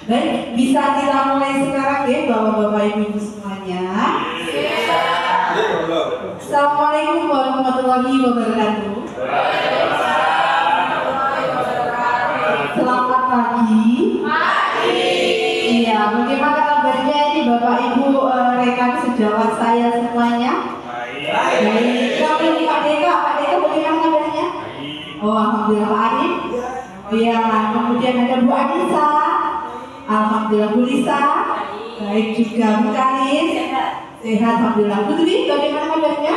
Baik, bisa kita mulai sekarang ya Bapak-bapak Ibu semuanya. Assalamualaikum warahmatullahi wabarakatuh. Selamat pagi. Iya, bagaimana kabarnya ini Bapak Ibu rekan sejawat saya semuanya? Baik. Kita pilih Pak Deka bagaimana kabarnya? Oh, alhamdulillah Pak Arif. Iya, kemudian ada Bu Anissa. Alhamdulillah Bu Lisa. Baik juga Bu Karis. Sehat alhamdulillah. Putri, bagaimana kabarnya?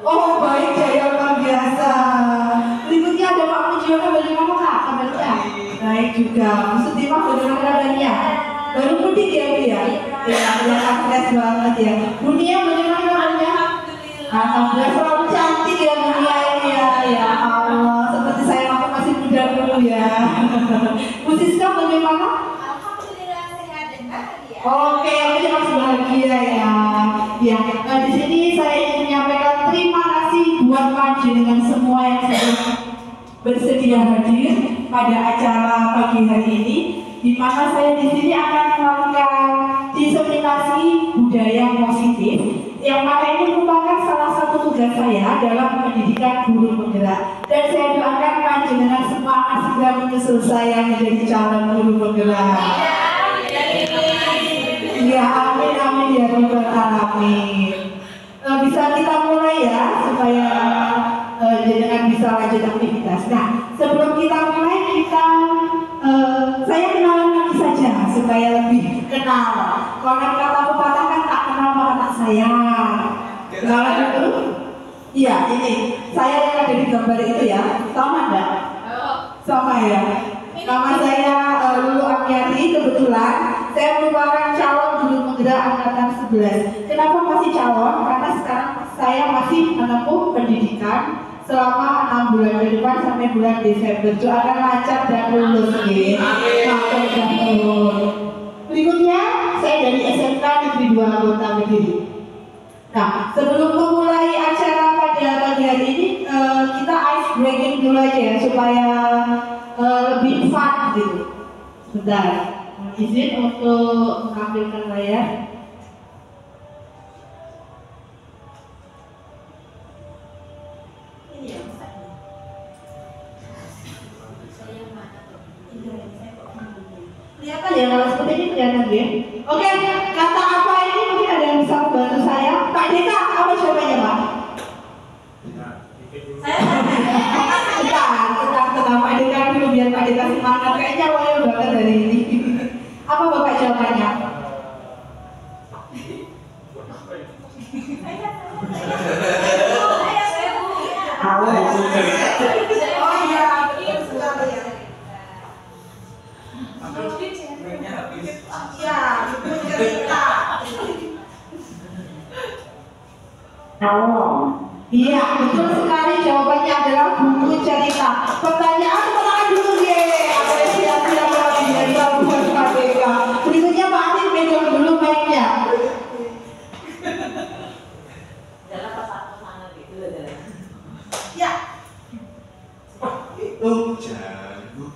Oh, baik, jaya luar biasa. Berikutnya ada Pak Mujiono, bagaimana Kak kabarnya? Baik juga. Bu Sutimah, bagaimana kabarnya? Baru mudik ya Bu ya? Iya, kelihatan fresh banget ya. Bu Nia, bagaimana kabarnya? Alhamdulillah selalu cantik ya Bu Nia ini ya. Ya Allah, seperti saya waktu masih muda dulu ya. Bu Siska, bagaimana? Alhamdulillah sehat dan bahagia. Oke, aku masih bahagia ya. Ya, di sini saya ingin menyampaikan terima kasih buat panjenengan semua yang sudah bersedia hadir pada acara pagi hari ini, di mana saya di sini akan melakukan diseminasi budaya positif, yang mana ini merupakan salah satu tugas saya dalam pendidikan guru penggerak. Dan saya doakan panjenengan semua akan segera menyusul saya menjadi calon guru penggerak. Ya, amin amin ya rabbal alamin. Bisa kita mulai ya supaya jenengan bisa lanjut aktivitas. Nah, sebelum kita mulai saya kenalan lagi saja supaya lebih kenal. Kalau kata pepatah kan tak kenal maka tak sayang. Kenalan dulu. Iya, ini saya yang ada di gambar itu ya. Sama enggak? Sama ya. Nama saya Lulu Amiati, kebetulan saya merupakan calon guru penggerak angkatan 11. Kenapa masih calon? Karena sekarang saya masih menempuh pendidikan selama 6 bulan ke depan sampai bulan Desember. Doakan lancar dan lulus ya. Berikutnya saya dari SMK Negeri 2 Kota Kediri. Nah, sebelum memulai acara pada pagi hari ini, kita ice breaking dulu aja ya supaya lebih fun gitu. Bentar, izin untuk menampilkan layar. Ini ya, kelihatan ya kalau seperti ini kelihatan ya. Oke, kata apa ini mungkin ada yang bisa membantu saya. Pak Deka, apa jawabannya Pak? Tenang Pak Deka dulu biar Pak Deka semangat. Kayaknya loyal banget dari ini. Apa Bapak jawabannya? Oh iya, ya, buku cerita. Iya, betul sekali jawabannya adalah buku cerita. Pertanyaan pertanyaan dulu ya. Apresiasi yang luar biasa buat Pak Deka. Berikutnya Pak Arif megang dulu mic-nya. Dalam pasangan gitu adalah. Ya. Itu jago.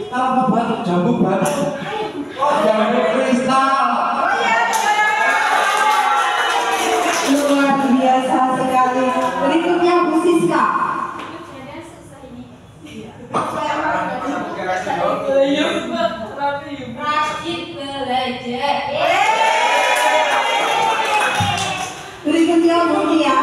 Apa batuk jago banget? Oh, jago kristal. Luar biasa sekali. Berikutnya Bu Siska. Rajin belajar. Berikutnya Bu Nia.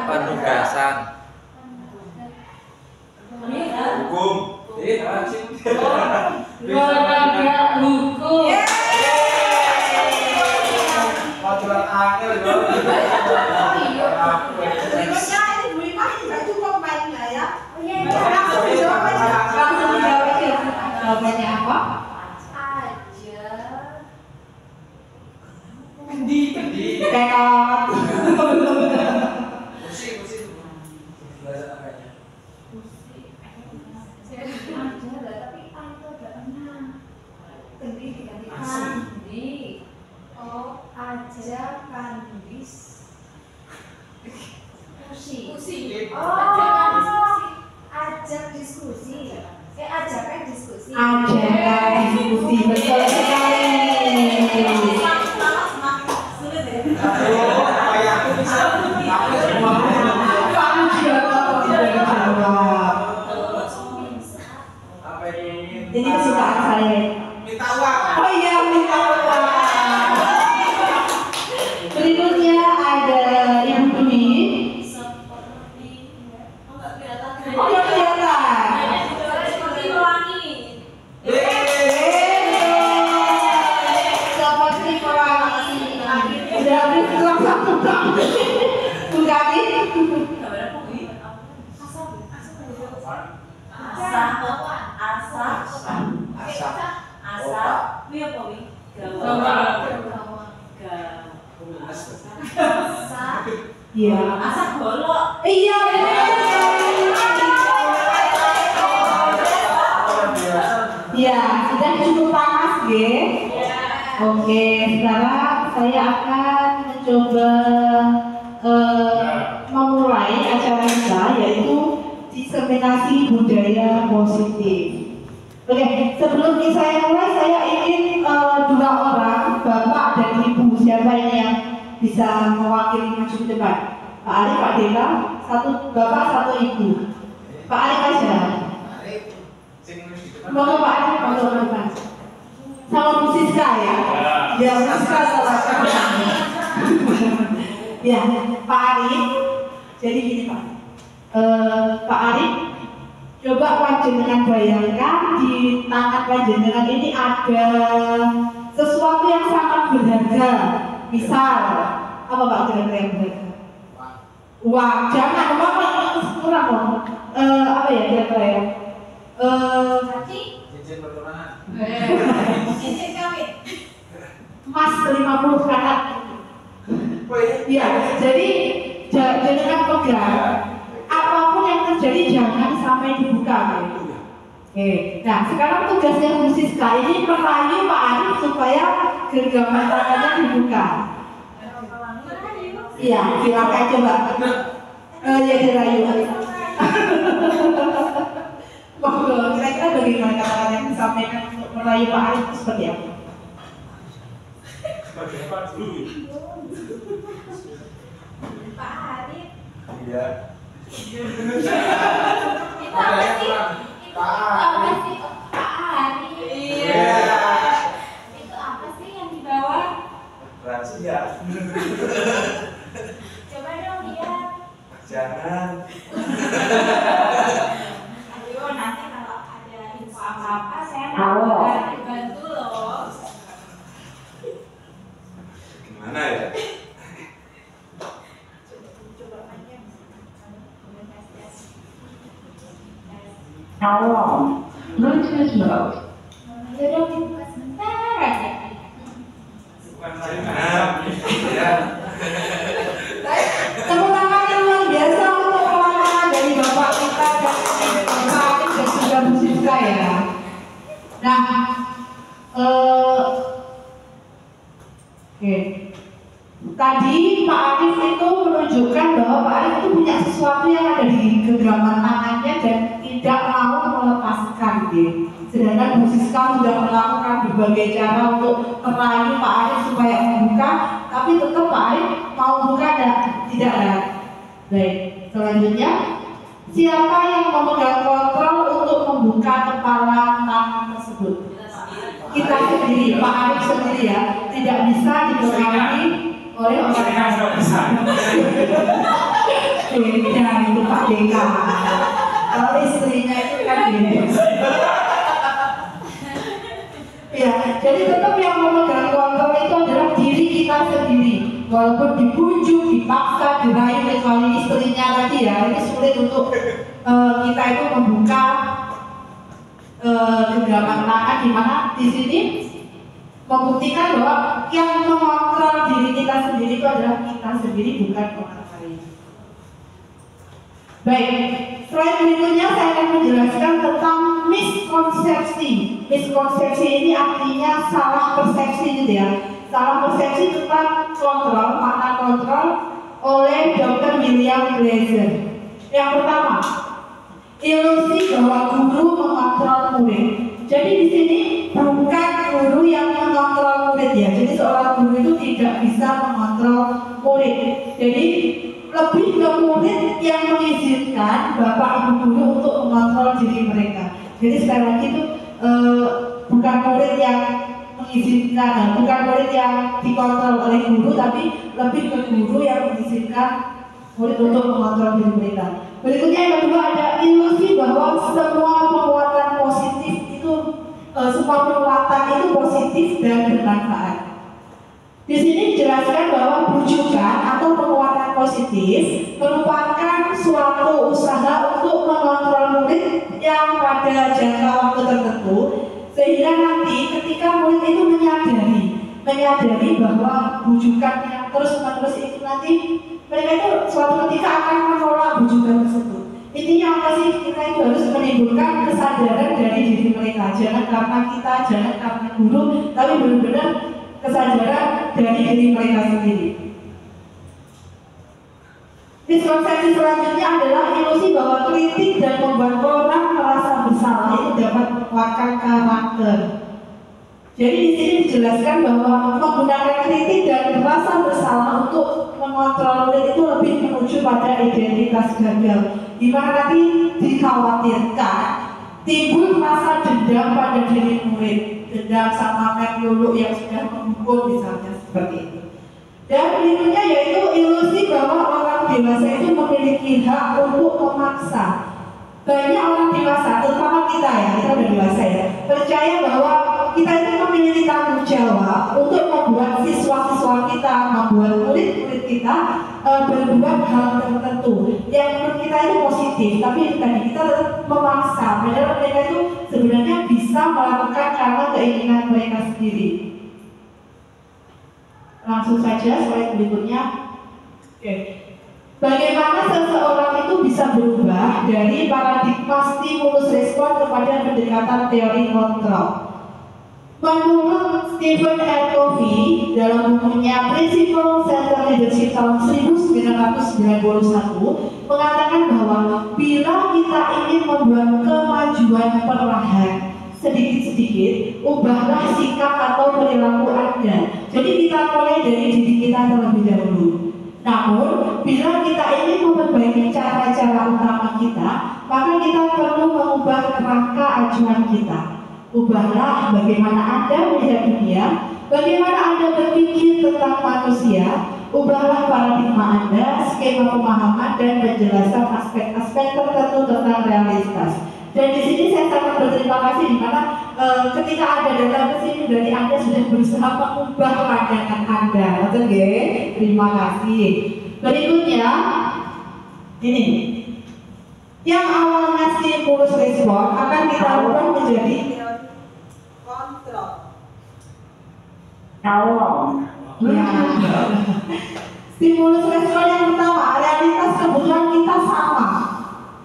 Penugasan Hukum. Olahraga hukum. Pelajaran akhir dong. Berikutnya ini Bu Lima tidak cukup mic-nya ya. Langsung Langsung dijawab aja. Langsung dijawab aja. Jawabannya apa? Tekad. Ajak diskusi. Ajakan diskusi. Ajakan diskusi, betul sekali. Sulit ya. Aduh, kayak aku bisa. Aku semua. Kamu jawab, jawab. Apa ini? Ini kesukaan saya. Minta uang. Oh iya, minta uang. Berikutnya ada yang Dwi. Oh, yang kelihatan. Seperti pelangi. Seperti pelangi. Udah habis kurang satu tak. Bugatti. Iya. Asak golok. Iya, benar. Iya, sudah cukup panas, ya. Oke, sekarang saya akan mencoba memulai acara kita, yaitu diseminasi budaya positif. Oke, sebelum saya mulai, saya ingin dua orang, bapak dan ibu, siapa ini yang bisa mewakili maju ke depan? Pak Ali, Pak Deka, satu bapak, satu ibu. Pak Ali aja. Semoga Pak Ali untuk depan. Sama Bu Siska ya? Ya, Bu Siska salah. Ya, Pak Ali. Jadi gini Pak. Pak Ali, coba panjenengan bayangkan di tangan panjenengan ini ada sesuatu yang sangat berharga. Misal, apa Pak kira-kira yang berharga? Uang, jangan uang kurang dong. Apa ya kira-kira ya? Cincin pertunangan. Cincin kawin. Emas 50 karat. Iya, jadi jangan pegang. Apapun yang terjadi jangan sampai dibuka. Oke, nah sekarang tugasnya Bu Siska ini merayu Pak Arif supaya genggaman tangannya dibuka. Iya, silakan coba. Ya dirayu. Monggo, kira-kira bagaimana kata-kata yang disampaikan untuk merayu Pak Arif itu seperti apa? Pak Arif. Iya. Itu apa sih? Itu apa sih? Pak Arif. Iya. Itu apa sih yang dibawa? Rahasia. Coba dong lihat. Jangan. Ayo nanti kalau ada info apa-apa saya Halo. mau bantu loh. Gimana ya? Halo, Bluetooth mode. Ya dong dibuka sebentar aja. Jangan. Ya. Tepuk tangan yang luar biasa untuk pengalaman dari Bapak kita dan Bapak Arif dan juga Bu Siska ya. Nah, oke. Tadi Pak Arif itu menunjukkan bahwa Pak Arif itu punya sesuatu yang ada di genggaman tangannya dan tidak mau melepaskan, gitu. Sedangkan Bu Siska sudah melakukan berbagai cara untuk merayu Pak Arif supaya membuka, tapi tetap Pak Arif mau buka dan tidak ada. Baik, selanjutnya siapa yang memegang kontrol untuk membuka kepala tangan tersebut? Kita sendiri, Pak Arif sendiri ya, tidak bisa dipengaruhi oleh orang lain. Beda itu Pak Deka. Kalau istrinya itu kan beda. Ya, jadi tetap yang memegang kontrol itu adalah diri kita sendiri. Walaupun dibujuk, dipaksa, dirayu, kecuali istrinya tadi ya, ini sulit untuk kita itu membuka genggaman tangan, di mana di sini membuktikan bahwa yang mengontrol diri kita sendiri itu adalah kita sendiri, bukan orang lain. Baik, slide berikutnya saya akan menjelaskan tentang miskonsepsi. Miskonsepsi ini artinya salah persepsi gitu ya. Salah persepsi tentang kontrol, makna kontrol oleh Dr. William Glaser. Yang pertama, ilusi bahwa guru mengontrol murid. Jadi di sini bukan guru yang mengontrol murid ya. Jadi seorang guru itu tidak bisa mengontrol murid. Jadi lebih ke murid yang mengizinkan bapak ibu guru untuk mengontrol diri mereka. Jadi sekali lagi itu bukan murid yang mengizinkan, bukan murid yang dikontrol oleh guru, tapi lebih ke guru yang mengizinkan murid untuk mengontrol diri mereka. Berikutnya yang kedua ada ilusi bahwa semua penguatan positif itu semua penguatan itu positif dan bermanfaat. Di sini dijelaskan bahwa bujukan atau penguatan positif merupakan suatu usaha untuk mengontrol murid yang pada jangka waktu tertentu, sehingga nanti ketika murid itu menyadari bahwa bujukan yang terus-menerus itu nanti mereka itu suatu ketika akan menolak bujukan tersebut. Intinya apa sih? Kita itu harus menimbulkan kesadaran dari diri mereka. Jangan karena kita, jangan karena guru, tapi benar-benar kesadaran dari diri mereka sendiri. Miskonsepsi selanjutnya adalah ilusi bahwa kritik dan membuat orang merasa bersalah itu dapat menguatkan karakter. Jadi di sini dijelaskan bahwa menggunakan kritik dan merasa bersalah untuk mengontrol murid itu lebih menuju pada identitas gagal, di mana nanti dikhawatirkan timbul rasa dendam pada diri murid, dendam sama Mek Lulu yang sudah menghukum misalnya seperti itu. Dan berikutnya yaitu ilusi bahwa orang dewasa itu memiliki hak untuk memaksa. Banyak orang dewasa, terutama kita ya, kita udah dewasa ya, percaya bahwa kita itu memiliki tanggung jawab untuk membuat siswa-siswa kita, membuat murid-murid kita berbuat hal tertentu yang menurut kita itu positif, tapi tadi kita tetap memaksa. Padahal mereka itu sebenarnya bisa melakukan karena keinginan mereka sendiri. Langsung saja slide berikutnya. Oke. Bagaimana seseorang itu bisa berubah dari paradigma stimulus respon kepada pendekatan teori kontrol? Menurut Stephen R. Covey dalam bukunya Principle Center Leadership tahun 1991 mengatakan bahwa bila kita ingin membuat kemajuan perlahan sedikit-sedikit, ubahlah sikap atau perilaku Anda. Jadi kita mulai dari diri kita terlebih dahulu. Namun, bila kita ingin memperbaiki cara-cara utama kita, maka kita perlu mengubah kerangka acuan kita. Ubahlah bagaimana Anda melihat dunia, bagaimana Anda berpikir tentang manusia, ubahlah paradigma Anda, skema pemahaman, dan penjelasan aspek-aspek tertentu tentang realitas. Dan di sini saya sangat berterima kasih di mana ketika Anda datang ke sini berarti Anda sudah berusaha mengubah pandangan Anda. Betul nggih? Terima kasih. Berikutnya ini yang awalnya stimulus respon akan kita ubah menjadi kontrol. Ya. Stimulus respon yang pertama, realitas kebutuhan kita sama.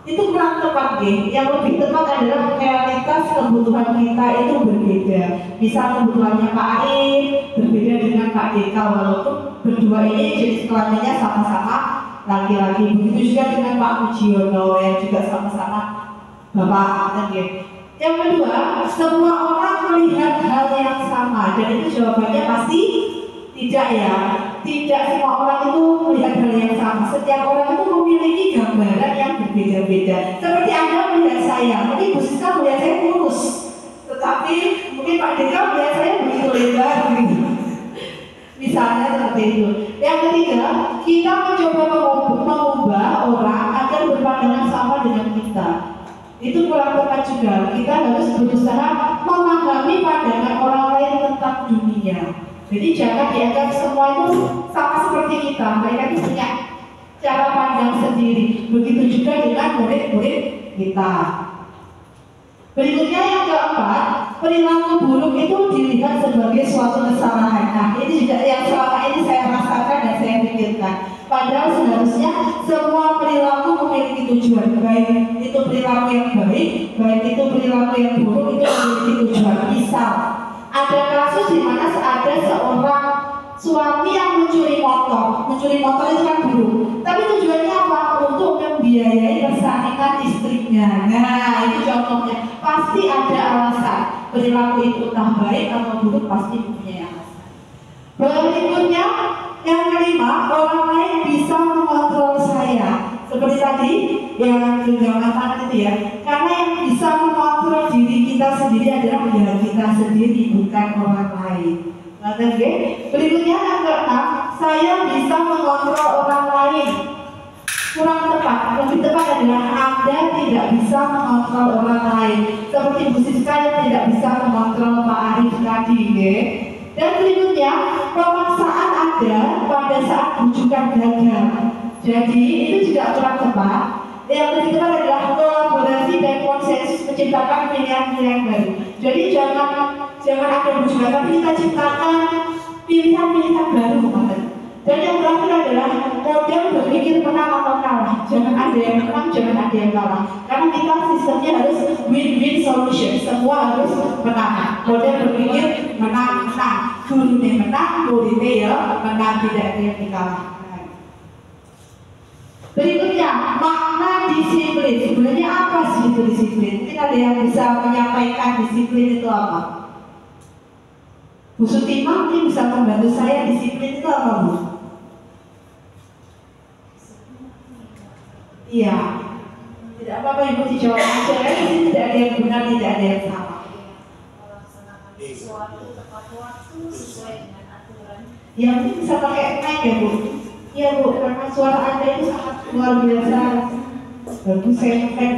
Itu kurang tepat deh. Yang lebih tepat adalah realitas kebutuhan kita itu berbeda. Misal kebutuhannya Pak Arif berbeda dengan Pak Deka, walaupun berdua ini jenis kelaminnya sama-sama laki-laki. Begitu juga dengan Pak Mujiono yang juga sama-sama bapak. Yang kedua, semua orang melihat hal yang sama, dan itu jawabannya pasti tidak ya. Tidak semua orang itu melihat hal yang sama. Setiap orang itu memiliki gambaran yang berbeda-beda. Seperti Anda melihat saya, mungkin Bu Siska melihat saya kurus, tetapi mungkin Pak Deka melihat saya begitu lebar gitu. Misalnya seperti itu. Yang ketiga, kita mencoba mengubah orang agar berpandangan sama dengan kita. Itu kurang tepat juga. Kita harus berusaha memahami pandangan orang lain tentang dunia. Jadi jangan dianggap semua itu sama seperti kita. Mereka itu punya cara pandang sendiri. Begitu juga dengan murid-murid kita. Berikutnya yang keempat, perilaku buruk itu dilihat sebagai suatu kesalahan. Nah, ini juga yang selama ini saya rasakan dan saya pikirkan. Padahal seharusnya semua perilaku memiliki tujuan. Baik itu perilaku yang baik, baik itu perilaku yang buruk, itu memiliki tujuan. Misal, ada kasus di mana ada seorang suami yang mencuri motor. Mencuri motor itu kan buruk. Tapi tujuannya apa? Untuk membiayai Nah, itu contohnya. Pasti ada alasan. Perilaku itu entah baik atau buruk pasti punya alasan. Berikutnya, yang kelima, orang lain bisa mengontrol saya. Seperti tadi yang juga mengatakan itu ya. Karena yang bisa mengontrol diri kita sendiri adalah ya kita sendiri, bukan orang lain. Oke. Berikutnya yang keenam, saya bisa mengontrol orang lain. Kurang tepat, lebih tepat adalah Anda tidak bisa mengontrol orang lain. Seperti Bu Siska yang tidak bisa mengontrol Pak Arif tadi, ya. Dan berikutnya, pemaksaan Anda pada saat bujukan gagal. Jadi itu juga kurang tepat. Yang lebih tepat adalah kolaborasi dan konsensus menciptakan pilihan-pilihan baru. Jadi jangan ada bujukan, tapi kita ciptakan pilihan-pilihan baru, teman-teman. Dan yang terakhir adalah model berpikir menang atau kalah. Jangan ada yang menang, jangan ada yang kalah. Karena kita sistemnya harus win-win solution. Semua harus menang. Model berpikir menang-menang. Gurunya menang, muridnya ya menang, tidak ada yang dikalahkan. Berikutnya, makna disiplin. Sebenarnya apa sih itu disiplin? Mungkin ada yang bisa menyampaikan disiplin itu apa? Bu Sutima mungkin bisa membantu saya. Disiplin itu apa, Bu? Iya, tidak apa-apa Ibu dijawab aja. Ini tidak ada yang benar, tidak ada yang salah. Melaksanakan sesuatu tepat waktu sesuai dengan aturan. Ya mungkin bisa pakai mic ya Bu. Iya Bu, karena suara Anda itu sangat luar biasa. Bagus saya ngefek.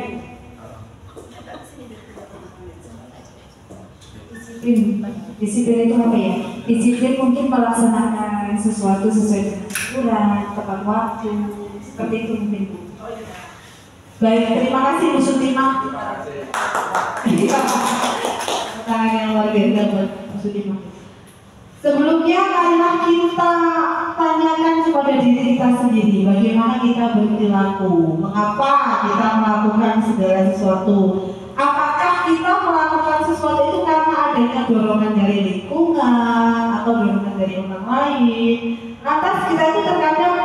Disiplin itu apa ya? Disiplin mungkin melaksanakan sesuatu sesuai dengan aturan, tepat waktu, seperti itu mungkin. Baik, terima kasih Bu Sutima. Tangan yang luar biasa buat Bu Sutima. Sebelumnya marilah kita tanyakan kepada diri kita sendiri bagaimana kita berperilaku, mengapa kita melakukan segala sesuatu. Apakah kita melakukan sesuatu itu karena adanya dorongan dari lingkungan atau dorongan dari orang lain? Lantas kita itu terkadang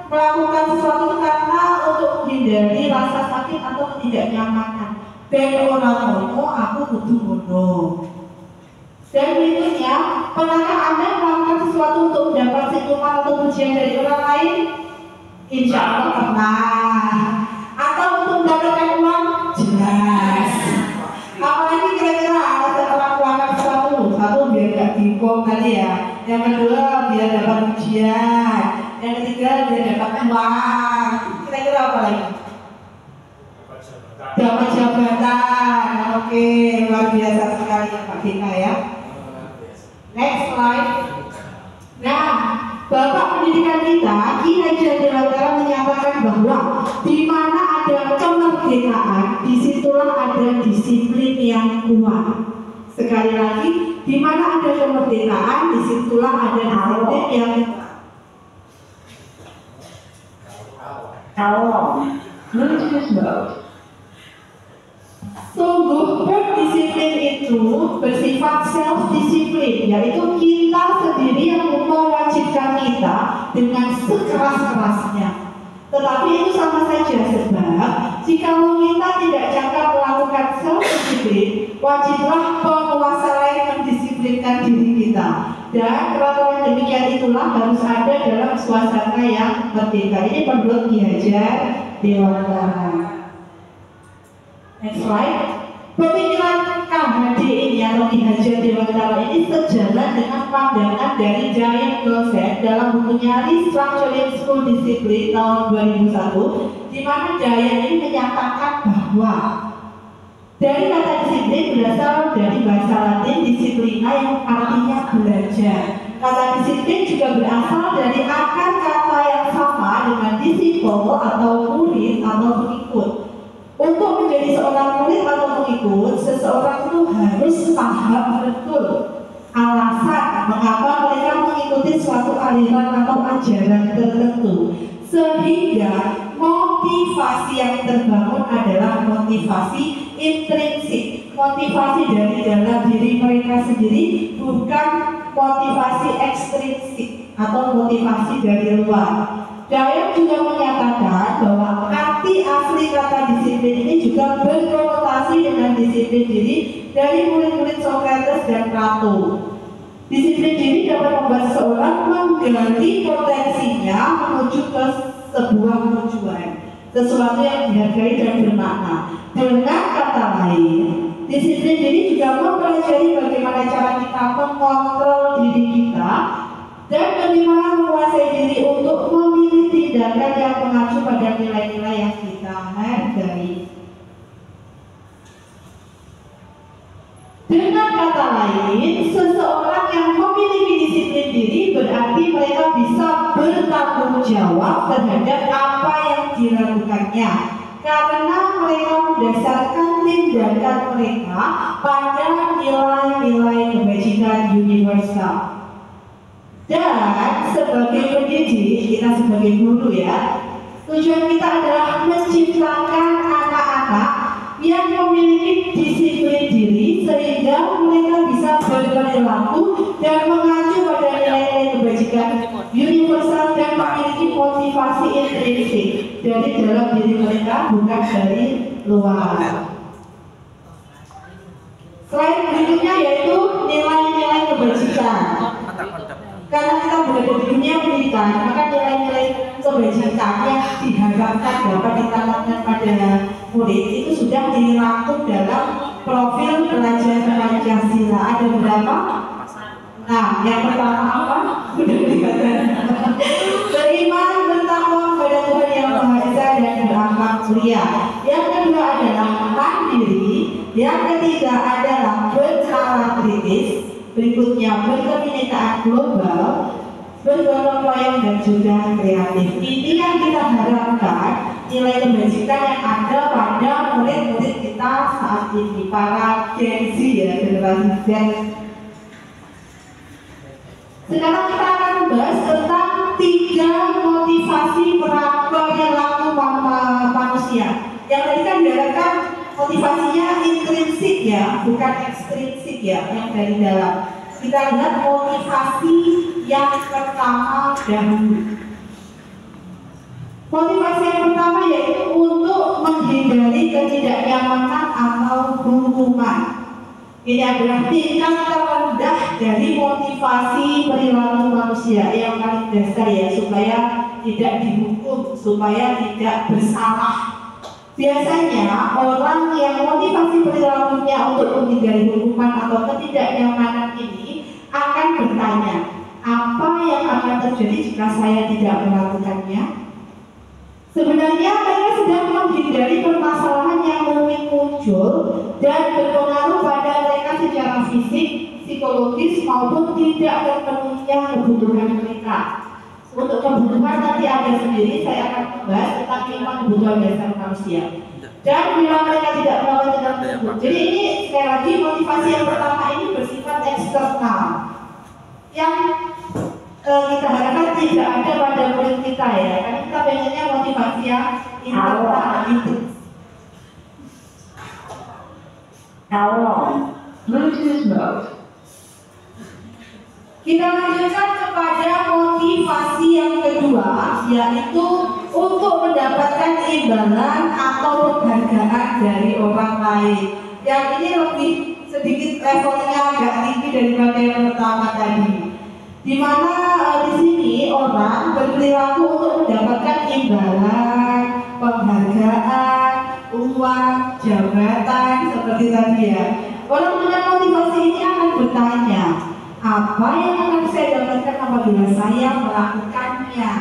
melakukan sesuatu itu karena untuk menghindari rasa sakit atau ketidaknyamanan. Dan orang ngomong, aku kudu ngono. Dan berikutnya, pernahkah Anda melakukan sesuatu untuk mendapat senyuman atau pujian dari orang lain? Insya Allah pernah. Atau untuk mendapatkan uang? Jelas. Apalagi kira-kira alasan orang melakukan sesuatu? Satu, biar gak dihukum kali ya. Yang kedua, biar dapat pujian. Yang ketiga, biar dapat uang. Kira-kira apa lagi? Dapat jabatan. Oke, luar biasa sekali ya Pak Dika ya. Next slide. Nah, Bapak Pendidikan kita, Ki Haji Dewantara menyatakan bahwa di mana ada kemerdekaan, disitulah ada disiplin yang kuat. Sekali lagi, di mana ada kemerdekaan, disitulah ada disiplin yang sungguh berdisiplin itu bersifat self-disiplin, yaitu kita sendiri yang mewajibkan kita dengan sekeras-kerasnya. Tetapi itu sama saja, sebab jika kita tidak cakap melakukan self-disiplin, wajiblah penguasa lain mendisiplinkan diri kita. Dan peraturan demikian itulah harus ada dalam suasana yang merdeka. Ini menurut Ki Haji Dewantara. Next slide. Pemikiran KHD ini atau Ki Haji Dewantara ini sejalan dengan pandangan dari Giant Gosen dalam bukunya Restructuring School Discipline tahun 2001, di mana Giant ini menyatakan bahwa dari kata disiplin berasal dari bahasa Latin disciplina yang artinya belajar. Kata disiplin juga berasal dari akar kata yang sama dengan disciple atau murid atau pengikut. Untuk menjadi seorang murid atau pengikut, seseorang itu harus paham betul alasan mengapa mereka mengikuti suatu aliran atau ajaran tertentu, sehingga motivasi yang terbangun adalah motivasi intrinsik, motivasi dari dalam diri mereka sendiri, bukan motivasi ekstrinsik atau motivasi dari luar. Giant juga menyatakan bahwa arti asli kata disiplin ini juga berkaitan disiplin diri dari murid-murid Socrates dan Plato. Disiplin diri dapat membuat seseorang menggali potensinya menuju ke sebuah tujuan, sesuatu yang dihargai dan bermakna. Dengan kata lain, disiplin diri juga mempelajari bagaimana cara kita mengontrol diri kita dan bagaimana menguasai diri untuk memilih tindakan yang mengacu pada nilai-nilai yang kita hargai. Dengan kata lain, seseorang yang memiliki disiplin diri berarti mereka bisa bertanggung jawab terhadap apa yang dilakukannya, karena mereka mendasarkan tindakan mereka pada nilai-nilai kebajikan universal. Dan sebagai pendidik, kita sebagai guru ya, tujuan kita adalah menciptakan anak-anak yang memiliki disiplin diri sehingga mereka bisa berperilaku dan mengacu pada nilai-nilai kebajikan universal dan memiliki motivasi intrinsik dari dalam diri mereka, bukan dari luar. Slide berikutnya yaitu nilai-nilai kebajikan. Karena kita berada di dunia pendidikan, maka nilai-nilai kebajikan yang diharapkan dapat ditanamkan pada murid itu sudah dirangkum dalam profil pelajar Pancasila. Ada berapa? Nah, yang pertama apa? Beriman, bertakwa kepada Tuhan Yang Maha Esa dan berakhlak mulia. Yang kedua adalah mandiri. Yang ketiga adalah bernalar kritis. Berikutnya berkebinekaan global, bergotong royong dan juga kreatif. Ini yang kita harapkan nilai kebajikan yang ada pada murid-murid kita saat ini, para Gen Z ya, generasi Z. Sekarang kita akan membahas tentang 3 motivasi perilaku manusia. Yang tadi kan diharapkan motivasinya intrinsik ya, bukan ekstrinsik ya, yang dari dalam. Kita lihat motivasi yang pertama dahulu. Motivasi yang pertama yaitu untuk menghindari ketidaknyamanan atau hukuman. Ini adalah tingkat terendah dari motivasi perilaku manusia yang paling dasar ya, supaya tidak dihukum, supaya tidak bersalah. Biasanya orang yang motivasi perilakunya untuk menghindari hukuman atau ketidaknyamanan ini akan bertanya, apa yang akan terjadi jika saya tidak melakukannya? Sebenarnya mereka sedang menghindari permasalahan yang mungkin muncul dan berpengaruh pada mereka secara fisik, psikologis maupun tidak terpenuhinya kebutuhan mereka. Untuk kebutuhan nanti ada sendiri, saya akan membahas tentang 5 kebutuhan dasar manusia. Dan bila mereka tidak melakukan tindakan tersebut. Jadi ini sekali lagi motivasi yang pertama ini bersifat eksternal. Yang kita harapkan tidak ada pada murid kita ya, karena kita pengennya motivasi yang internal itu. Halo, Bluetooth mode. Kita lanjutkan kepada motivasi yang kedua, yaitu untuk mendapatkan imbalan atau penghargaan dari orang lain. Yang ini lebih sedikit levelnya agak tinggi daripada yang pertama tadi. Di mana di sini orang berperilaku untuk mendapatkan imbalan, penghargaan, uang, jabatan seperti tadi ya. Orang dengan motivasi ini akan bertanya, apa yang akan saya dapatkan apabila saya melakukannya?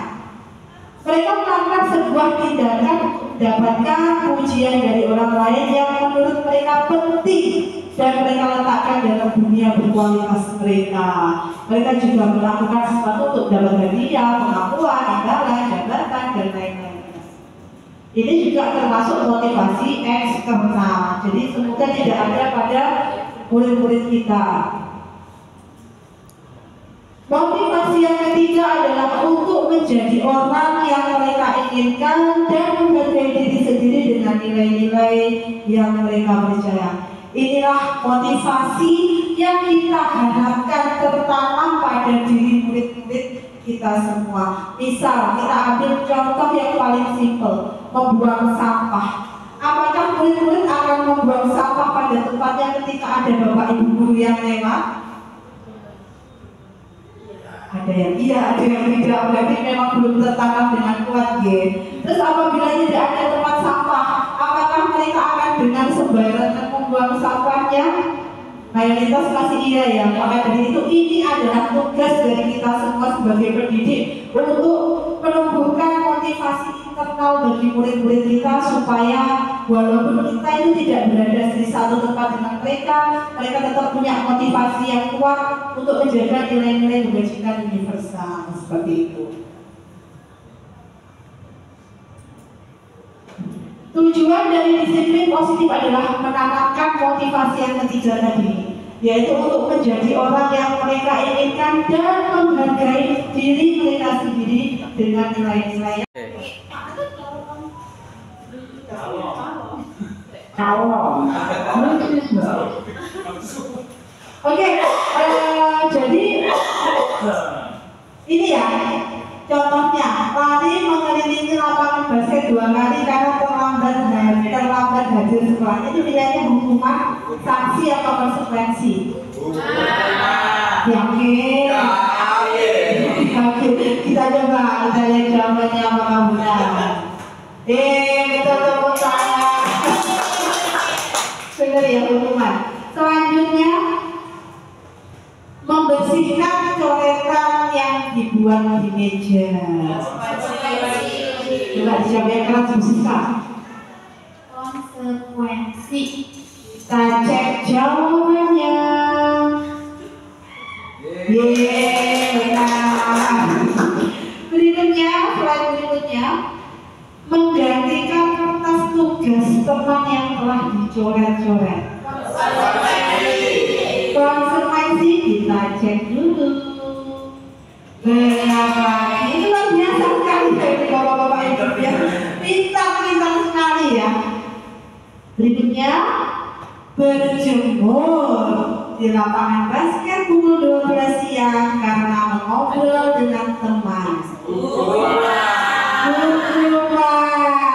Mereka melakukan sebuah tindakan mendapatkan pujian dari orang lain yang menurut mereka penting dan mereka letakkan dalam dunia berkualitas mereka. Mereka juga melakukan sesuatu untuk dapat hadiah, pengakuan, imbalan, jabatan, dan lain-lain. Ini juga termasuk motivasi eksternal. Jadi semoga tidak ada pada murid-murid kita. Motivasi yang ketiga adalah untuk menjadi orang yang mereka inginkan dan menghargai diri sendiri dengan nilai-nilai yang mereka percaya. Inilah motivasi yang kita harapkan tertanam pada diri murid-murid kita semua. Misal kita ambil contoh yang paling simpel, membuang sampah. Apakah murid-murid akan membuang sampah pada pada tempatnya ketika ada bapak ibu guru yang lewat? Ada yang iya, ada yang tidak, berarti memang belum tertangkap dengan kuat ya. Terus apabila tidak ada tempat sampah, apakah mereka akan dengan sembarangan membuang sampahnya? Mayoritas masih iya ya. Maka dari itu ini adalah tugas dari kita semua sebagai pendidik untuk menumbuhkan motivasi internal bagi murid-murid kita supaya walaupun kita itu tidak berada di satu tempat dengan mereka tetap punya motivasi yang kuat untuk menjaga nilai-nilai kebajikan universal seperti itu. Tujuan dari disiplin positif adalah menanamkan motivasi yang ketiga tadi, yaitu untuk menjadi orang yang mereka inginkan dan menghargai diri mereka sendiri dengan nilai-nilai yang Oke, jadi ini ya contohnya, lari mengelilingi lapangan basket 2 kali karena terlambat hadir sekolah. Itu nilainya hukuman, sanksi atau konsekuensi? Yakin? Kita coba kita lihat jawabannya apakah benar. Betul tepuk tangan. Benar ya hukuman. Selanjutnya, membersihkan coretan yang dibuat di meja. Coba dijawab yang keras, bersihkan. Konsekuensi. Kita cek jawabannya. Benar. Berikutnya, slide berikutnya, menggantikan kertas tugas teman yang telah dicoret-coret. Konsekuensi kita cek dulu. Berapa? Ini luar biasa sekali dari bapak-bapak ibu ya. Pintar sekali ya. Berikutnya, berjemur di lapangan basket pukul 12 siang karena mengobrol dengan teman.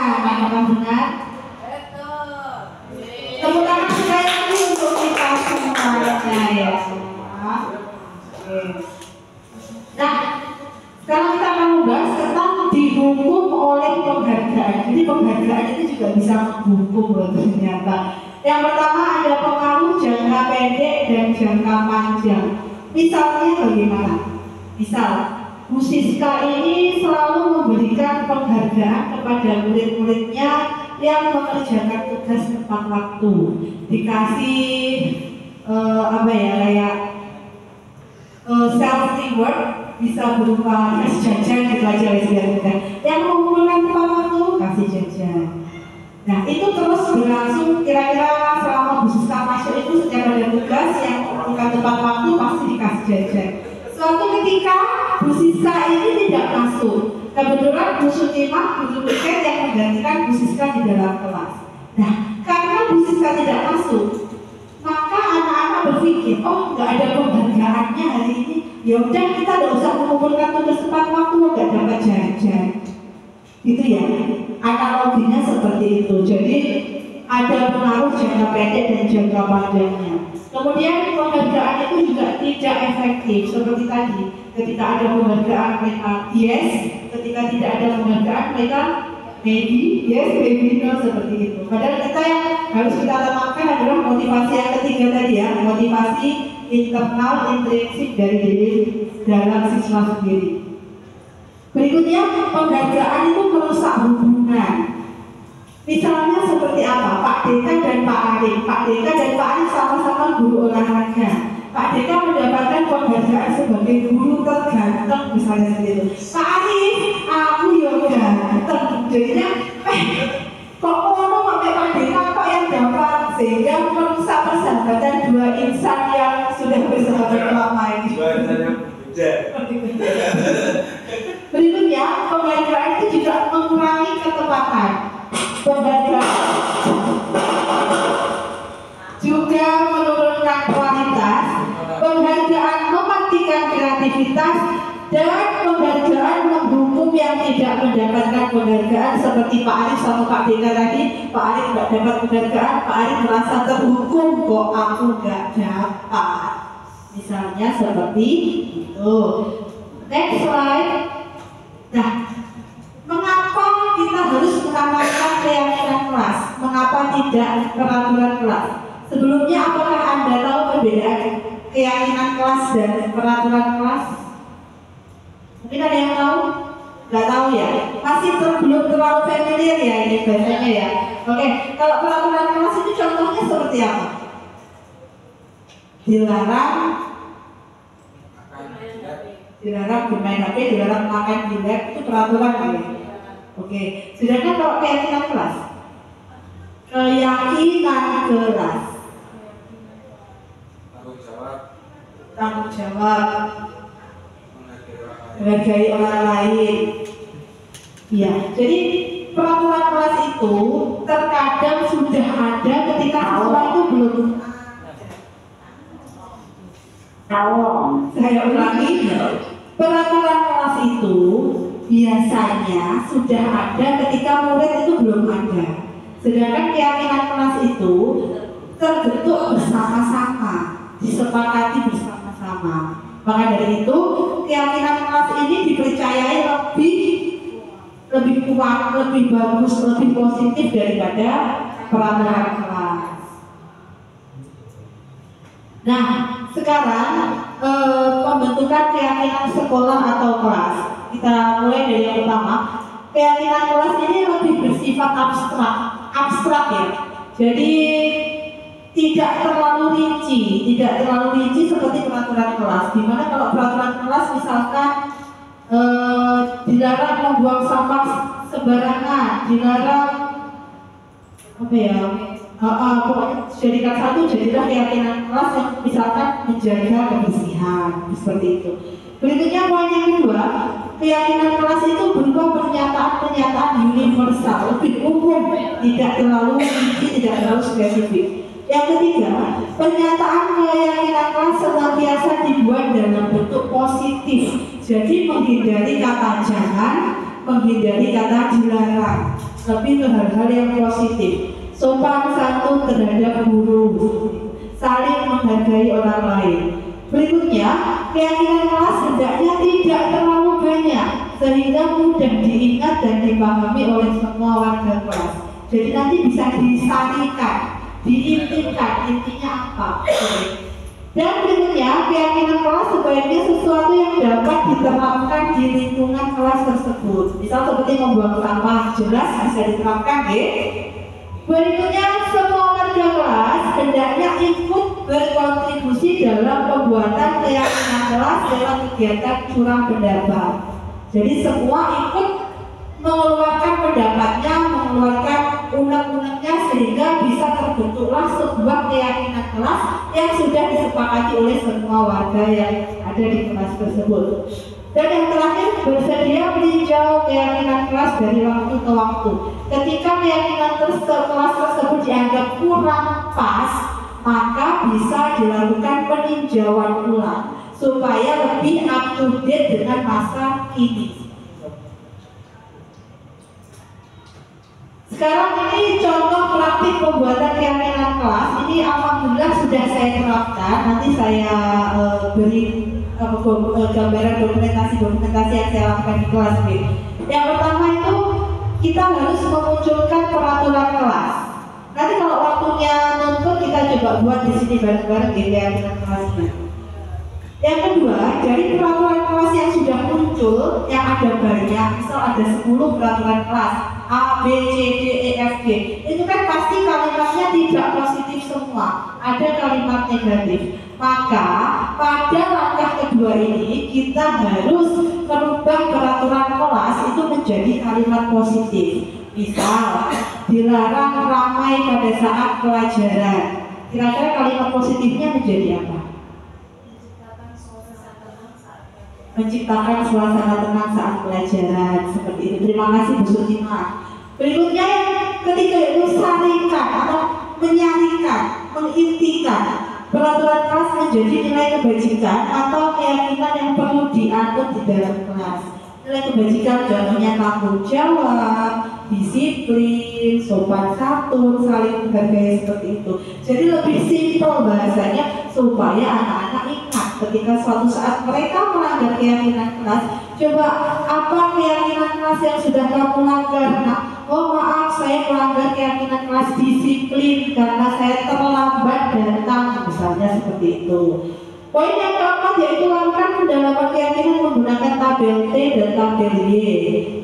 Apakah benar? Tepuk tangan sekali lagi untuk kita semuanya ya. Nah, sekarang kita akan membahas tentang dihukum oleh penghargaan. Jadi penghargaan itu juga bisa menghukum loh ternyata. Yang pertama ada pengaruh jangka pendek dan jangka panjang. Misalnya bagaimana? Misal, Bu Siska ini selalu memberikan penghargaan kepada murid-muridnya yang mengerjakan tugas tepat waktu. Dikasih kayak self reward, bisa berupa jajan gitu aja biar yang mengumpulkan tepat waktu kasih jajan. Nah itu terus berlangsung kira-kira selama Bu Siska masuk itu setiap ada tugas yang mengumpulkan tepat waktu pasti dikasih jajan. Suatu ketika Bu Siska ini tidak masuk. Kebetulan Bu Sutimah guru piket yang menggantikan Bu Siska di dalam kelas. Nah karena Bu Siska tidak masuk, maka anak-anak berpikir, oh nggak ada penghargaannya hari ini. Ya udah kita nggak usah mengumpulkan tugas tepat waktu, nggak dapat jajan. Gitu ya, analoginya seperti itu. Jadi ada pengaruh jangka pendek dan jangka panjangnya. Kemudian penghargaan itu juga tidak efektif seperti tadi. Ketika ada penghargaan mereka yes, ketika tidak ada penghargaan mereka maybe yes, maybe no, seperti itu. Padahal kita yang harus kita tanamkan adalah motivasi yang ketiga tadi ya, motivasi internal intrinsik dari diri dalam siswa sendiri. Berikutnya, penghargaan itu merusak hubungan. Misalnya seperti apa? Pak Deka dan Pak Arif. Pak Deka dan Pak Arif sama-sama guru olahraga. Pak Deka mendapatkan penghargaan sebagai guru terganteng misalnya seperti itu. Pak Arif, aku yoga ganteng. Jadinya, kok ngomong pakai Pak Deka kok yang dapat, sehingga merusak persahabatan dua insan yang sudah bersahabat lama ini. Berikutnya, penghargaan itu juga mengurangi ketepatan. Penghargaan juga menurunkan kualitas. Penghargaan mematikan kreativitas dan penghargaan menghukum yang tidak mendapatkan penghargaan seperti Pak Arif sama Pak Deka tadi. Pak Arif nggak dapat penghargaan, Pak Arif merasa terhukum, kok aku nggak dapat. Misalnya seperti itu. Next slide. Nah, mengapa kita harus mengamalkan keyakinan kelas? Mengapa tidak peraturan kelas? Sebelumnya, apakah Anda tahu perbedaan keyakinan kelas dan peraturan kelas? Mungkin ada yang tahu? Nggak tahu ya? Masih belum terlalu familiar ya ini bahasanya ya? Oke, kalau peraturan kelas itu contohnya seperti apa? Dilarang bermain HP, dilarang makan di lab, itu peraturan ya? Oke, sedangkan kalau keyakinan kelas? Keyakinan kelas tanggung jawab, menghargai orang lain. Ya, jadi peraturan kelas itu terkadang sudah ada ketika siswa itu belum. Saya ulangi, peraturan kelas itu biasanya sudah ada ketika murid itu belum ada. Sedangkan keyakinan kelas itu terbentuk bersama-sama, disepakati bersama-sama. Maka dari itu keyakinan kelas ini dipercayai lebih kuat, lebih bagus, lebih positif daripada peraturan kelas. Nah, sekarang pembentukan keyakinan sekolah atau kelas. Kita mulai dari yang pertama. Keyakinan kelas ini lebih bersifat abstrak ya. Jadi tidak terlalu rinci seperti peraturan kelas. Dimana kalau peraturan kelas misalkan dilarang membuang sampah sembarangan, dilarang apa ya? Jadikan satu, jadilah keyakinan kelas yang misalkan menjaga kebersihan seperti itu. Berikutnya poin yang kedua, keyakinan kelas itu berupa pernyataan universal, lebih umum, tidak terlalu rinci, tidak terlalu spesifik. Yang ketiga, pernyataan keyakinan kelas senantiasa dibuat dalam bentuk positif, jadi menghindari kata jangan, menghindari kata dilarang, lebih ke hal-hal yang positif. Sopan santun terhadap guru, saling menghargai orang lain. Berikutnya, keyakinan kelas hendaknya tidak terlalu banyak sehingga mudah diingat dan dipahami oleh semua warga kelas. Jadi nanti bisa disarikan, diintikan, intinya apa? Dan berikutnya, keyakinan kelas sebaiknya sesuatu yang dapat diterapkan di lingkungan kelas tersebut. Misal seperti membuang sampah, jelas bisa diterapkan ya. Berikutnya, semua warga kelas hendaknya ikut berkontribusi dalam pembuatan keyakinan kelas dalam kegiatan curang pendapat. Jadi semua ikut mengeluarkan pendapatnya, mengeluarkan unek-uneknya sehingga bisa terbentuklah sebuah keyakinan kelas yang sudah disepakati oleh semua warga yang ada di kelas tersebut. Dan yang terakhir, bersedia meninjau keyakinan kelas dari waktu ke waktu. Ketika keyakinan kelas tersebut dianggap kurang pas, maka bisa dilakukan peninjauan ulang supaya lebih up to date dengan masa kini. Sekarang ini contoh praktik pembuatan keyakinan kelas. Ini alhamdulillah sudah saya terapkan. Nanti saya beri gambaran dokumentasi yang saya lakukan di kelas B. Yang pertama itu kita harus memunculkan peraturan kelas. Nanti kalau waktunya nonton kita coba buat di sini bareng-bareng di keyakinan kelasnya. Yang kedua, dari peraturan kelas yang sudah muncul, yang ada banyak, misal ada 10 peraturan kelas A, B, C, D, E, F, G, itu kan pasti kalimatnya tidak positif semua, ada kalimat negatif. Maka pada langkah kedua ini kita harus merubah peraturan kelas itu menjadi kalimat positif. Misal, dilarang ramai pada saat pelajaran. Kira-kira kalimat positifnya menjadi apa? Menciptakan suasana tenang saat pelajaran, seperti itu. Terima kasih Bu Sutima. Berikutnya yang ketiga itu saringkan atau menyaringkan, mengintikan peraturan kelas menjadi nilai kebajikan atau keyakinan yang perlu diatur di dalam kelas. Nilai kebajikan contohnya tanggung jawab, disiplin, sopan santun, saling menghargai seperti itu. Jadi lebih simpel bahasanya supaya anak-anak ingat ketika suatu saat mereka melanggar keyakinan kelas. Coba apa keyakinan kelas yang sudah kamu langgar? Nah, oh maaf saya melanggar keyakinan kelas disiplin karena saya terlambat datang, misalnya seperti itu. Poin yang keempat yaitu lakukan pendalaman keyakinan menggunakan tabel T dan tabel Y.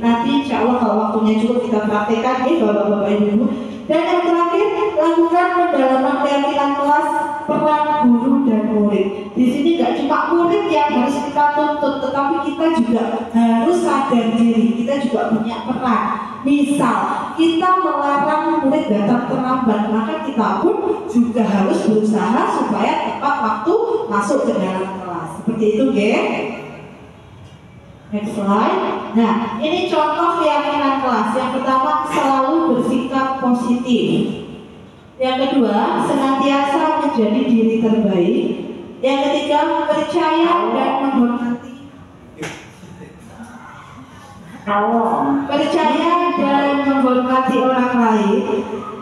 Nanti insya Allah kalau waktunya cukup kita praktekkan ya bapak-bapak ibu. Dan yang terakhir, lakukan pendalaman keyakinan kelas peran guru dan murid. Di sini nggak cuma murid yang harus kita tuntut, tetapi kita juga harus sadar diri. Kita juga punya peran. Misal kita melarang murid datang terlambat, maka kita pun juga harus berusaha supaya tepat waktu masuk ke dalam kelas. Seperti itu, geng. Next slide. Nah, ini contoh keyakinan kelas. Yang pertama, selalu bersikap positif. Yang kedua, senantiasa menjadi diri terbaik. Yang ketiga, percaya dan menghormati. Percaya dan menghormati orang lain.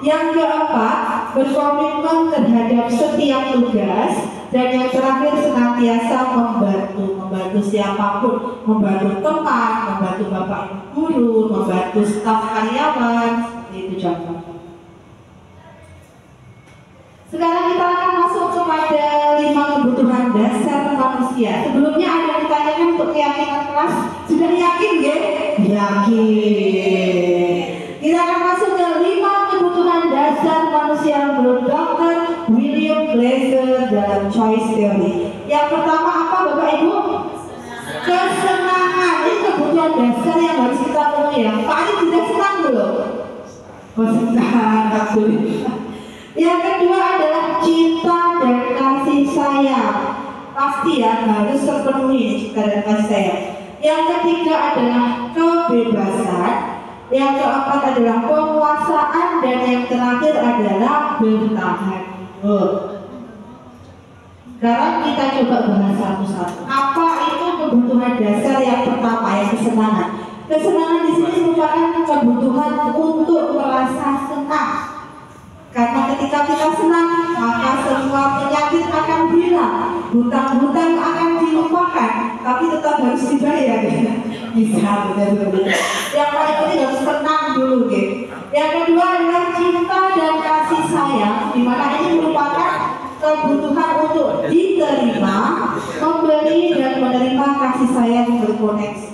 Yang keempat, berkomitmen terhadap setiap tugas. Dan yang terakhir, senantiasa membantu siapapun, membantu teman, membantu bapak ibu guru, membantu staf karyawan. Itu contoh. Sekarang kita akan masuk kepada 5 kebutuhan dasar manusia. Sebelumnya ada yang ditanyakan untuk keyakinan kelas. Sudah yakin, gak? Yakin. Kita akan masuk ke 5 kebutuhan dasar manusia menurut Dr. William Glasser dalam Choice Theory. Yang pertama apa Bapak Ibu? Kesenangan. Ini kebutuhan dasar yang harus kita penuhi ya. Pak Ali sudah senang belum? Oh senang, alhamdulillah. Yang kedua adalah cinta dan kasih sayang. Pasti ya harus terpenuhi cinta dan kasih sayang. Yang ketiga adalah kebebasan. Yang keempat adalah penguasaan dan yang terakhir adalah bertahan. Sekarang kita coba bahas satu-satu. Apa itu kebutuhan dasar yang pertama, yang kesenangan? Kesenangan di sini merupakan kebutuhan untuk merasa senang. Karena ketika kita senang, maka semua penyakit akan hilang, hutang-hutang akan dilupakan, tapi tetap harus dibayar. Bisa, benar-benar. Yang paling penting harus senang dulu, gitu. Yang kedua adalah cinta dan kasih sayang, di mana ini merupakan kebutuhan untuk diterima, memberi dan menerima kasih sayang yang berkoneksi.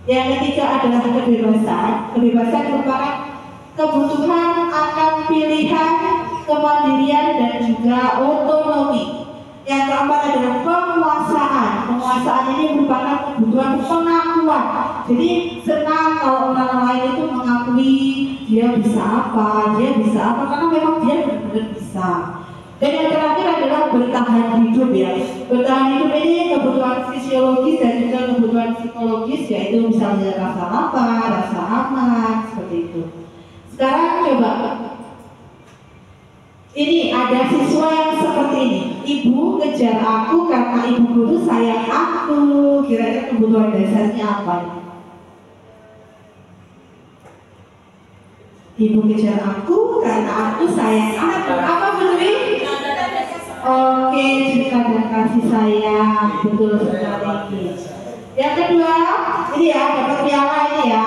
Yang ketiga adalah kebebasan. Kebebasan merupakan kebutuhan akan pilihan, kemandirian dan juga otonomi. Yang keempat adalah penguasaan. Penguasaan ini merupakan kebutuhan pengakuan. Jadi senang kalau orang lain itu mengakui dia bisa apa, karena memang dia benar-benar bisa. Dan yang terakhir adalah bertahan hidup ya. Bertahan hidup ini kebutuhan fisiologis dan juga kebutuhan psikologis, yaitu misalnya rasa lapar, rasa aman, seperti itu. Sekarang coba, ini ada siswa yang seperti ini. Ibu kejar aku karena ibu guru sayang aku. Kira-kira kebutuhan dasarnya apa? Ibu kejar aku karena aku sayang aku. Apa Putri? Oke, cinta dan kasih sayang. Betul sekali. Yang kedua, ini ya, dapat piala ini ya.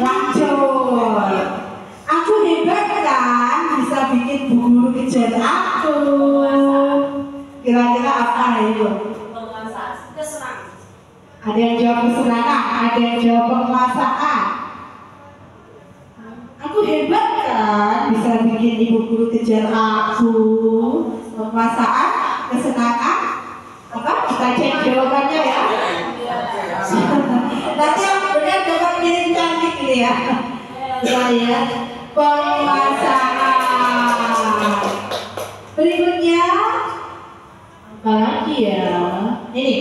Lanjut. Aku hebat kan, bisa bikin bu guru kejar aku. Kira-kira apa itu? Ada yang jawab kesenangan, ada yang jawab penguasaan. Aku hebat kan, bisa bikin ibu guru kejar aku. Penguasaan, kesenangan, apa? Kita cek jawabannya ya. Nanti yang benar dapat piring cantik gitu ya. Saya penguasaan. Berikutnya apa lagi ya? Ini,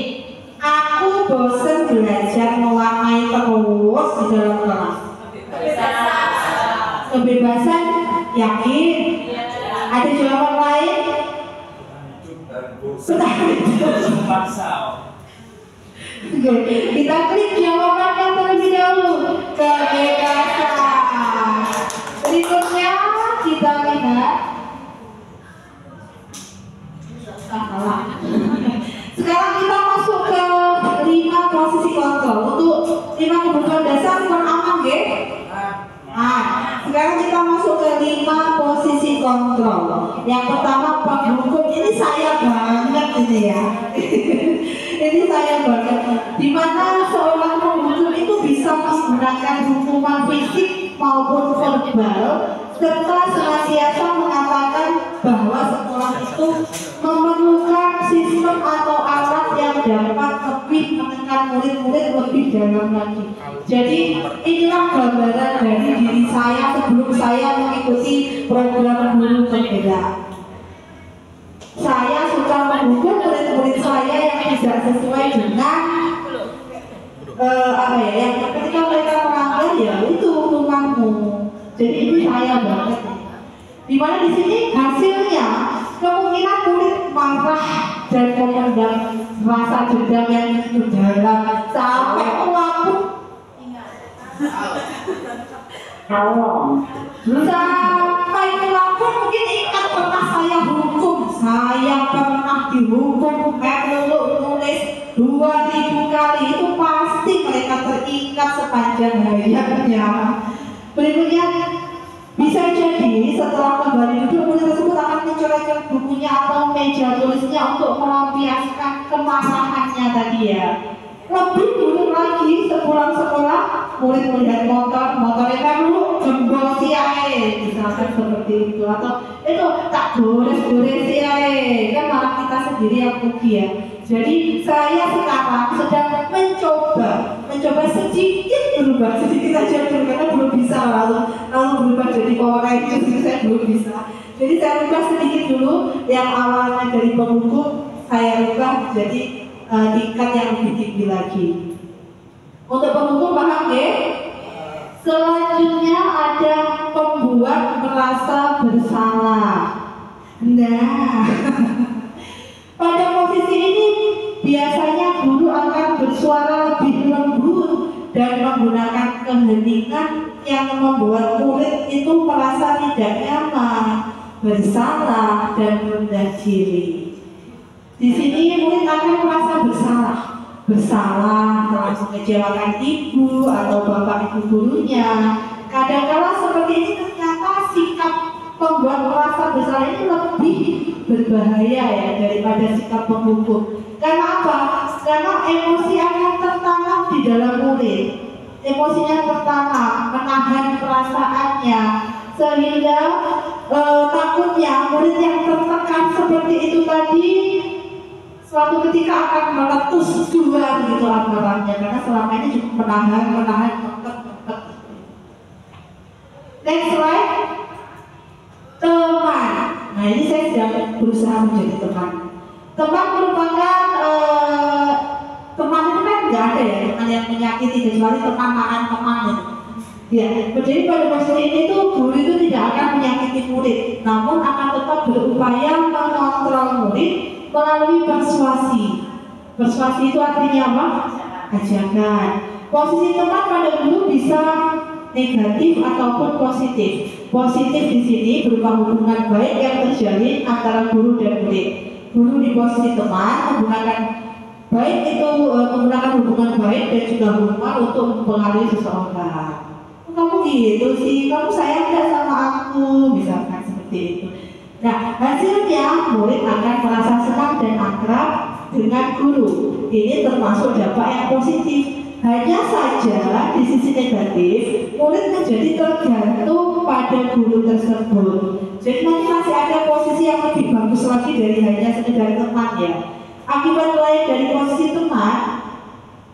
aku bosan belajar mewarnai terus di dalam kelas. Kebebasan, yakin? Ada jawaban lain? Oke, kita klik jawabannya terlebih dahulu. Kebebasan. Berikutnya kita lihat. Salah. Sekarang kita masuk ke 5 posisi kontrol. Untuk 5 kebutuhan dasar bukan aman, ya? Nah, sekarang kita masuk ke 5 posisi kontrol. Yang pertama penghukum, ini saya banget ini ya. Ini saya banget. Dimana seorang penghukum itu bisa menggunakan hukuman fisik maupun verbal, serta senantiasa mengatakan bahwa sekolah itu memerlukan sistem atau alat yang dapat lebih menekan murid-murid lebih dalam lagi. Jadi inilah gambaran dari diri saya sebelum saya mengikuti program guru berbeda. Saya suka menghukum murid-murid saya yang tidak sesuai dengan yang ketika mereka melanggar ya itu hukumanmu. Jadi ini saya banget. Dimana di sini hasilnya kemungkinan murid marah dan memendam rasa dendam yang dalam sampai melakukan sampai melakukan mungkin ingat pernah saya hukum, saya pernah dihukum nulis 2000 kali, itu pasti mereka teringat sepanjang hayatnya. Berikutnya bisa jadi setelah kembali duduk murid tersebut akan mencoret bukunya atau meja tulisnya untuk melampiaskan kemarahannya tadi ya. Lebih dulu lagi sepulang sekolah murid melihat motornya kan dulu gembol si ae, misalkan seperti itu, atau itu tak gores-gores si ae, kan malah kita sendiri yang rugi ya. Jadi saya sekarang sedang mencoba sedikit berubah, sedikit aja dulu karena belum bisa lalu berubah jadi Power Rangers, saya belum bisa. Jadi saya ubah sedikit dulu, yang awalnya dari penghukum saya ubah jadi tingkat yang lebih tinggi lagi. Untuk penghukum paham ya? Selanjutnya ada pembuat merasa bersalah. Nah, pada posisi ini biasanya guru akan bersuara lebih lembut dan menggunakan keheningan yang membuat murid itu merasa tidak nyaman, bersalah, dan rendah diri. Di sini murid akan merasa bersalah telah mengecewakan ibu atau bapak ibu gurunya. Kadang-kala seperti ini ternyata sikap pembuat merasa bersalah ini lebih berbahaya ya daripada sikap penghukum. Karena apa? Karena emosi akan tertanam di dalam murid. Emosinya tertanam, menahan perasaannya, sehingga takutnya murid yang tertekan seperti itu tadi suatu ketika akan meletus duluan gitu amarahnya, karena selama ini cukup menahan. Next slide. Teman. Nah ini saya sedang berusaha menjadi teman. Teman merupakan teman itu kan nggak ada ya teman yang menyakiti kecuali teman. Ya, jadi pada posisi ini tuh guru itu tidak akan menyakiti murid, namun akan tetap berupaya mengontrol murid melalui persuasi. Persuasi itu artinya apa? Ajakan. Posisi teman pada guru bisa negatif ataupun positif. Positif di sini berupa hubungan baik yang terjalin antara guru dan murid. Guru di posisi teman menggunakan baik itu menggunakan hubungan baik dan juga humor untuk mempengaruhi seseorang. Kamu gitu sih, kamu sayang nggak sama aku, misalkan seperti itu. Nah, hasilnya murid akan merasa senang dan akrab dengan guru. Ini termasuk dampak yang positif. Hanya saja di sisi negatif, murid menjadi tergantung pada guru tersebut. Jadi nanti masih ada posisi yang lebih bagus lagi dari hanya sekedar teman ya. Akibat lain dari posisi teman,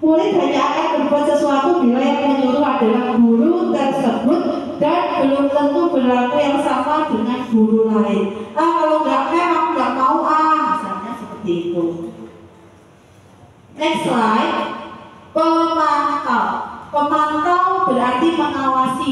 murid hanya akan berbuat sesuatu bila yang menyuruh adalah guru tersebut dan belum tentu berlaku yang sama dengan guru lain. Kalau memang nggak mau misalnya seperti itu. Next slide. Pemantau berarti mengawasi.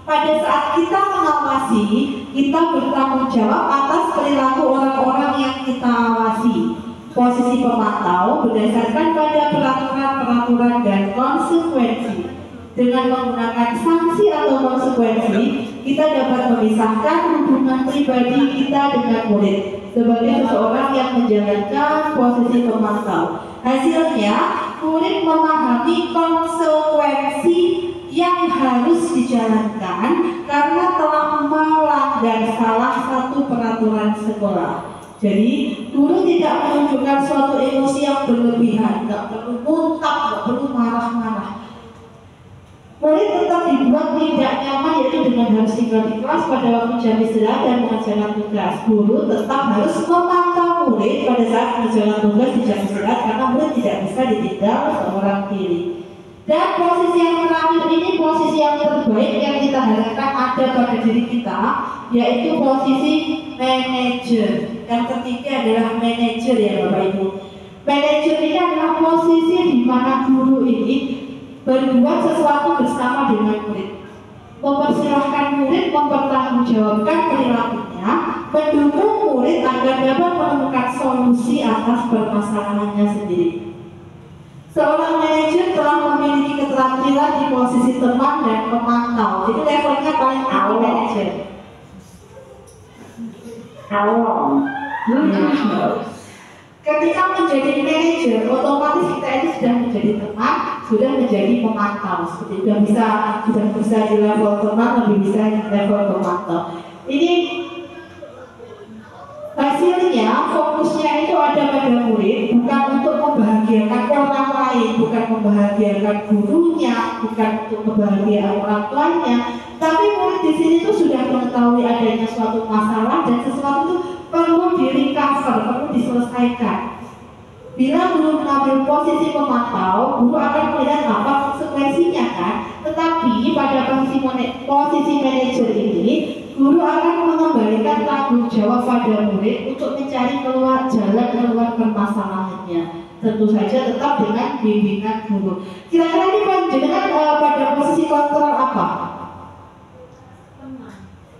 Pada saat kita mengawasi, kita bertanggung jawab atas perilaku orang-orang yang kita awasi. posisi pemantau berdasarkan pada peraturan-peraturan dan konsekuensi. Dengan menggunakan sanksi atau konsekuensi, kita dapat memisahkan hubungan pribadi kita dengan murid sebagai seseorang yang menjalankan posisi pemantau. Hasilnya, murid memahami konsekuensi yang harus dijalankan karena telah melanggar salah satu peraturan sekolah. Jadi, guru tidak menunjukkan suatu emosi yang berlebihan, tidak perlu muntah, tidak perlu marah-marah. Murid tetap dibuat tidak nyaman, yaitu dengan harus tinggal di kelas pada waktu jam istirahat dan mengerjakan tugas. Guru tetap harus memantau murid pada saat mengerjakan tugas di jam istirahat karena murid tidak bisa ditinggal seorang diri. Dan posisi yang terakhir ini posisi yang terbaik yang kita harapkan ada pada diri kita, yaitu posisi manajer. Yang ketiga adalah manajer ya Bapak Ibu. Manajer ini adalah posisi di mana guru ini berbuat sesuatu bersama dengan murid, mempersilahkan murid mempertanggungjawabkan perilakunya, mendukung murid agar dapat menemukan solusi atas permasalahannya sendiri. Seorang manajer telah memiliki keterampilan di posisi teman dan pemantau. Jadi levelnya paling tinggi manajer. Ketika menjadi manajer, otomatis kita itu sudah menjadi teman, sudah menjadi pemantau. Seperti sudah bisa di level teman, lebih bisa di level pemantau. Ini hasilnya, fokusnya itu ada pada murid, bukan untuk membahagiakan orang lain, bukan membahagiakan gurunya, bukan untuk membahagiakan orang tuanya, tapi murid di sini tuh sudah mengetahui adanya suatu masalah dan sesuatu itu perlu di-recover, perlu diselesaikan. Bila guru mengambil posisi pemantau, guru akan melihat apa konsekuensinya kan. Tetapi pada posisi manajer ini, guru akan mengembalikan tanggung jawab pada murid untuk mencari jalan keluar permasalahannya. Tentu saja tetap dengan bimbingan guru. Kira-kira ini panjenengan pada posisi kontrol apa?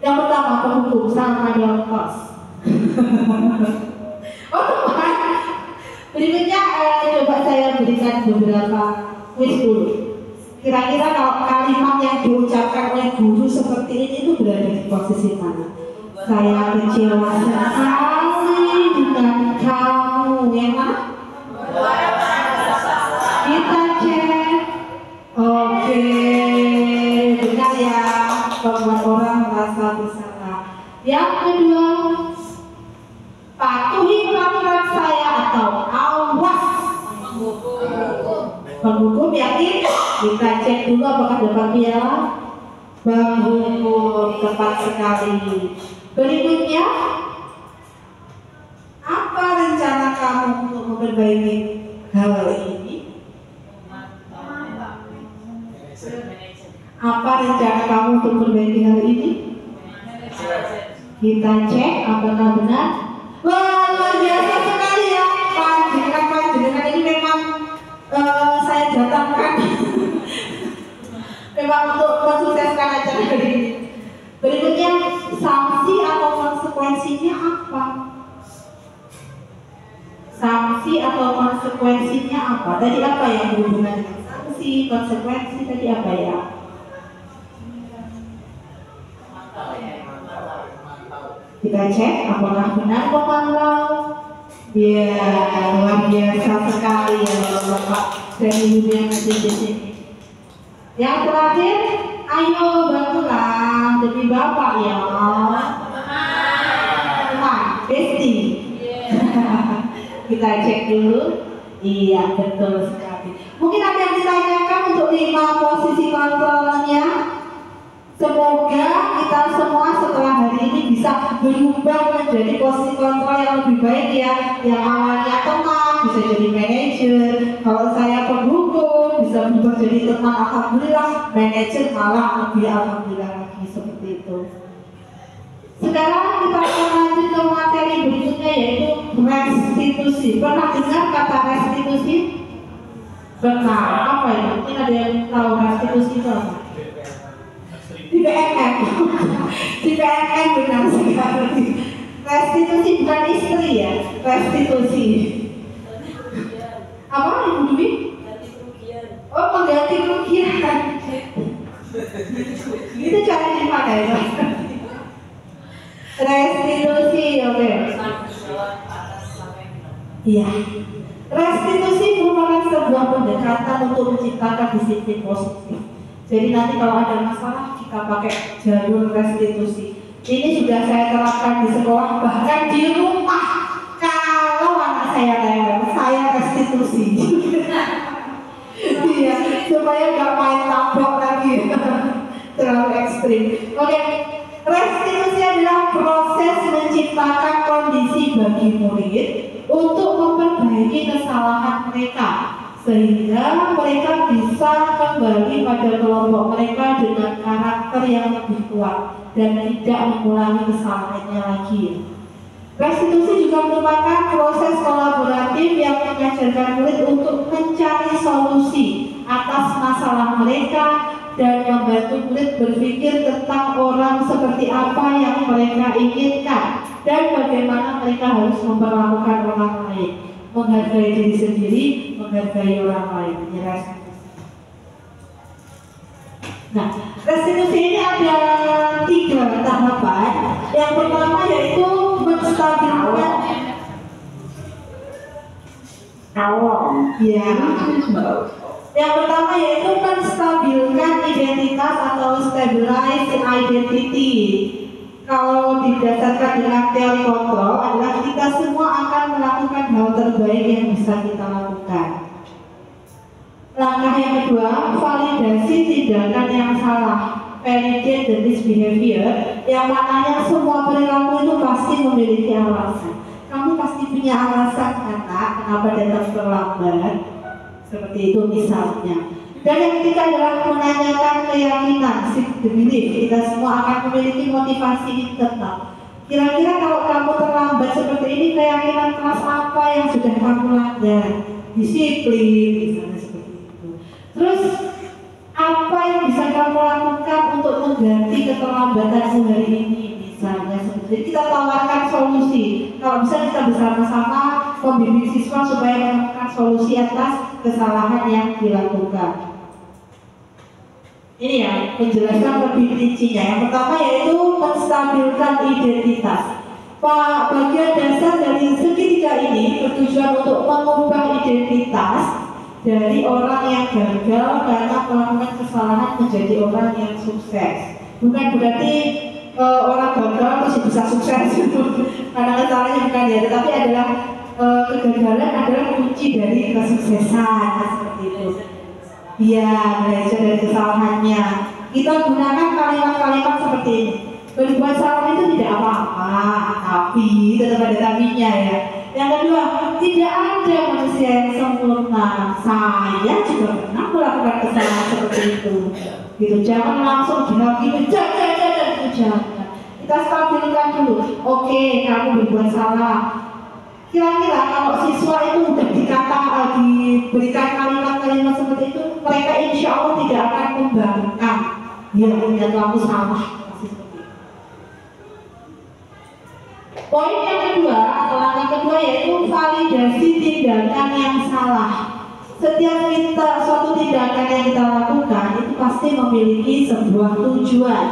Yang pertama penghukum sama dewan kos. Oh teman. Berikutnya coba saya berikan beberapa quiz dulu. Kira-kira kalau kalimat yang diucapkan oleh guru seperti ini itu berada di posisi mana? Saya kecewa sekali dengan kamu, yang mana? Kita cek. Oke, benar ya. Membuat orang merasa bersalah. Yang kedua, patuhi peraturan saya atau awas. Penghukum yakin? Kita cek dulu apakah dapat piala. Penghukum tepat sekali. Berikutnya, apa rencana kamu untuk memperbaiki hal ini? Apa rencana kamu untuk memperbaiki hal ini? Kita cek apakah benar. Wah, luar biasa sekali ya. Panjenengan ini memang saya datangkan memang untuk mensukseskan acara hari ini. Berikutnya, sanksi atau konsekuensinya apa? Sanksi atau konsekuensinya apa? Tadi apa yang berhubungan dengan sanksi, konsekuensi tadi apa ya? Kita cek apakah benar pemantau. Ya, luar biasa sekali ya Bapak dan Ibu yang ada di sini. Yang terakhir, ayo bantulah demi Bapak ya. Teman, Besti. Kita cek dulu. Iya, betul sekali. Mungkin ada yang ditanyakan untuk 5 posisi kontrolnya. Semoga kita semua setelah hari ini bisa berubah menjadi posisi kontrol yang lebih baik ya. Yang awalnya teman bisa jadi manajer. Kalau saya penghukum bisa berubah jadi teman, alhamdulillah. Manajer malah lebih alhamdulillah lagi seperti itu. Sekarang kita akan lanjut ke materi berikutnya yaitu restitusi. Pernah dengar kata restitusi? Benar. Apa itu? Mungkin ada yang tahu restitusi itu apa? Di BNN. Di BNN benar sekali. Restitusi bukan istri ya, restitusi. Apa Ibu Dwi? Ganti kerugian. Oh, mengganti kerugian. Itu cara dipakai ya. Restitusi, oke. Tanggung jawab atas apa yang dilakukan. Iya. Restitusi merupakan sebuah pendekatan untuk menciptakan disiplin positif. Jadi nanti kalau ada masalah kita pakai jalur restitusi. Ini sudah saya terapkan di sekolah, bahkan di rumah. Kalau anak saya rewel, saya restitusi. Iya, supaya nggak main tabok lagi. Terlalu ekstrim. Oke, restitusi adalah proses menciptakan kondisi bagi murid untuk memperbaiki kesalahan mereka, sehingga mereka bisa kembali pada kelompok mereka dengan karakter yang lebih kuat dan tidak mengulangi kesalahannya lagi. Restitusi juga merupakan proses kolaboratif yang mengajarkan murid untuk mencari solusi atas masalah mereka dan membantu murid berpikir tentang orang seperti apa yang mereka inginkan dan bagaimana mereka harus memperlakukan orang lain, menghargai diri sendiri, menghargai orang lain. Ini restitusi. Nah, restitusi ini ada 3 tahapan. Yang pertama yaitu menstabilkan ya. Yang pertama yaitu menstabilkan identitas atau stabilize identity. Kalau didasarkan dengan teori kontrol adalah kita semua akan melakukan hal terbaik yang bisa kita lakukan. Langkah yang kedua, validasi tindakan yang salah, validate the misbehavior, yang maknanya semua perilaku itu pasti memiliki alasan. Kamu pasti punya alasan anak kenapa datang terlambat, seperti itu misalnya. Dan yang ketiga adalah menanyakan keyakinan, seek the belief. Kita semua akan memiliki motivasi internal. Kira-kira kalau kamu terlambat seperti ini, keyakinan keras apa yang sudah kamu langgar? Disiplin, misalnya seperti itu. Terus apa yang bisa kamu lakukan untuk mengganti keterlambatanmu hari ini? Misalnya seperti itu. Kita tawarkan solusi. Kalau bisa kita bersama-sama membimbing siswa supaya menemukan solusi atas kesalahan yang dilakukan. Ini ya, penjelasan lebih rincinya. Yang pertama yaitu menstabilkan identitas. Bagian dasar dari segitiga ini bertujuan untuk mengubah identitas dari orang yang gagal karena melakukan kesalahan menjadi orang yang sukses. Bukan berarti orang gagal terus bisa sukses karena kesalahannya, bukan ya, tetapi adalah kegagalan adalah kunci dari kesuksesan, seperti itu. Iya, belajar dari kesalahannya. Kita gunakan kalimat-kalimat seperti ini. Berbuat salah itu tidak apa-apa, tapi tetap ada tapinya ya. Yang kedua, tidak ada manusia yang sempurna. Saya juga pernah melakukan kesalahan seperti itu. Gitu, jangan langsung dihakimi, jangan. Kita stabilkan dulu. Oke, kamu berbuat salah. Kira-kira kalau siswa itu udah diberikan kalimat-kalimat seperti itu, mereka insya Allah tidak akan membangkang. Ya, lihat aku salah. Poin yang kedua atau langkah kedua yaitu validasi tindakan yang salah. Setiap suatu tindakan yang kita lakukan itu pasti memiliki sebuah tujuan,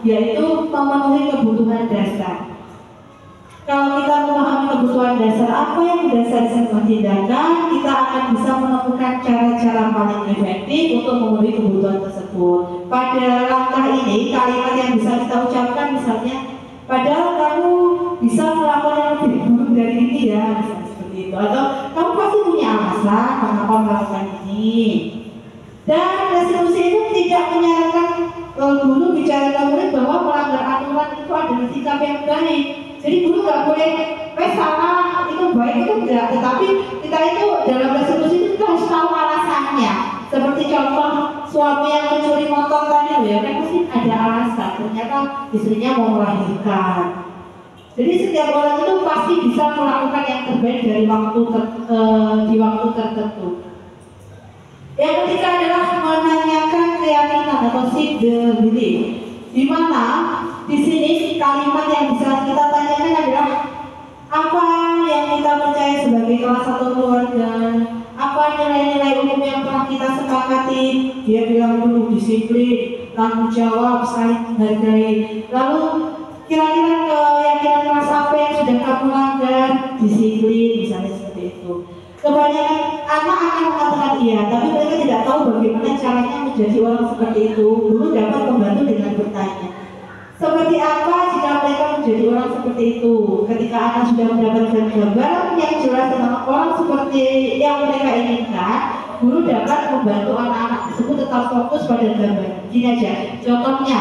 yaitu memenuhi kebutuhan dasar. Kalau kita memahami kebutuhan dasar apa yang mendasari sebuah tindakan, kita akan bisa menemukan cara-cara paling efektif untuk memenuhi kebutuhan tersebut. Pada langkah ini, kalimat yang bisa kita ucapkan misalnya, padahal kamu bisa melakukan yang lebih buruk dari ini ya, misalnya seperti itu. Atau kamu pasti punya alasan mengapa melakukan ini. Dan restitusi itu tidak menyarankan guru bicara ke murid bahwa melanggar aturan itu adalah sikap yang baik. Jadi guru nggak boleh salah itu baik itu enggak, tetapi kita itu dalam restitusi itu kita harus tahu alasannya. Seperti contoh suami yang mencuri motor tadi ya, kan pasti ada alasan. Ternyata istrinya mau melahirkan. Jadi setiap orang itu pasti bisa melakukan yang terbaik dari di waktu tertentu. Yang ketiga adalah menanyakan keyakinan atau seek the belief. Di mana di sini kalimat yang bisa kita tanyakan adalah apa yang kita percaya sebagai kelas satu keluarga, apa nilai-nilai umum yang telah kita sepakati. Dia bilang dulu disiplin, tanggung jawab, saling menghargai. Lalu kira-kira keyakinan kelas apa yang sudah kamu langgar? Disiplin, misalnya seperti itu. Kebanyakan anak akan mengatakan iya, tapi mereka tidak tahu bagaimana caranya menjadi orang seperti itu. Guru dapat membantu dengan bertanya, seperti apa jika mereka menjadi orang seperti itu? Ketika anak sudah mendapatkan gambaran yang jelas tentang orang seperti yang mereka inginkan, guru dapat membantu anak-anak tersebut tetap fokus pada gambaran. Gini aja, contohnya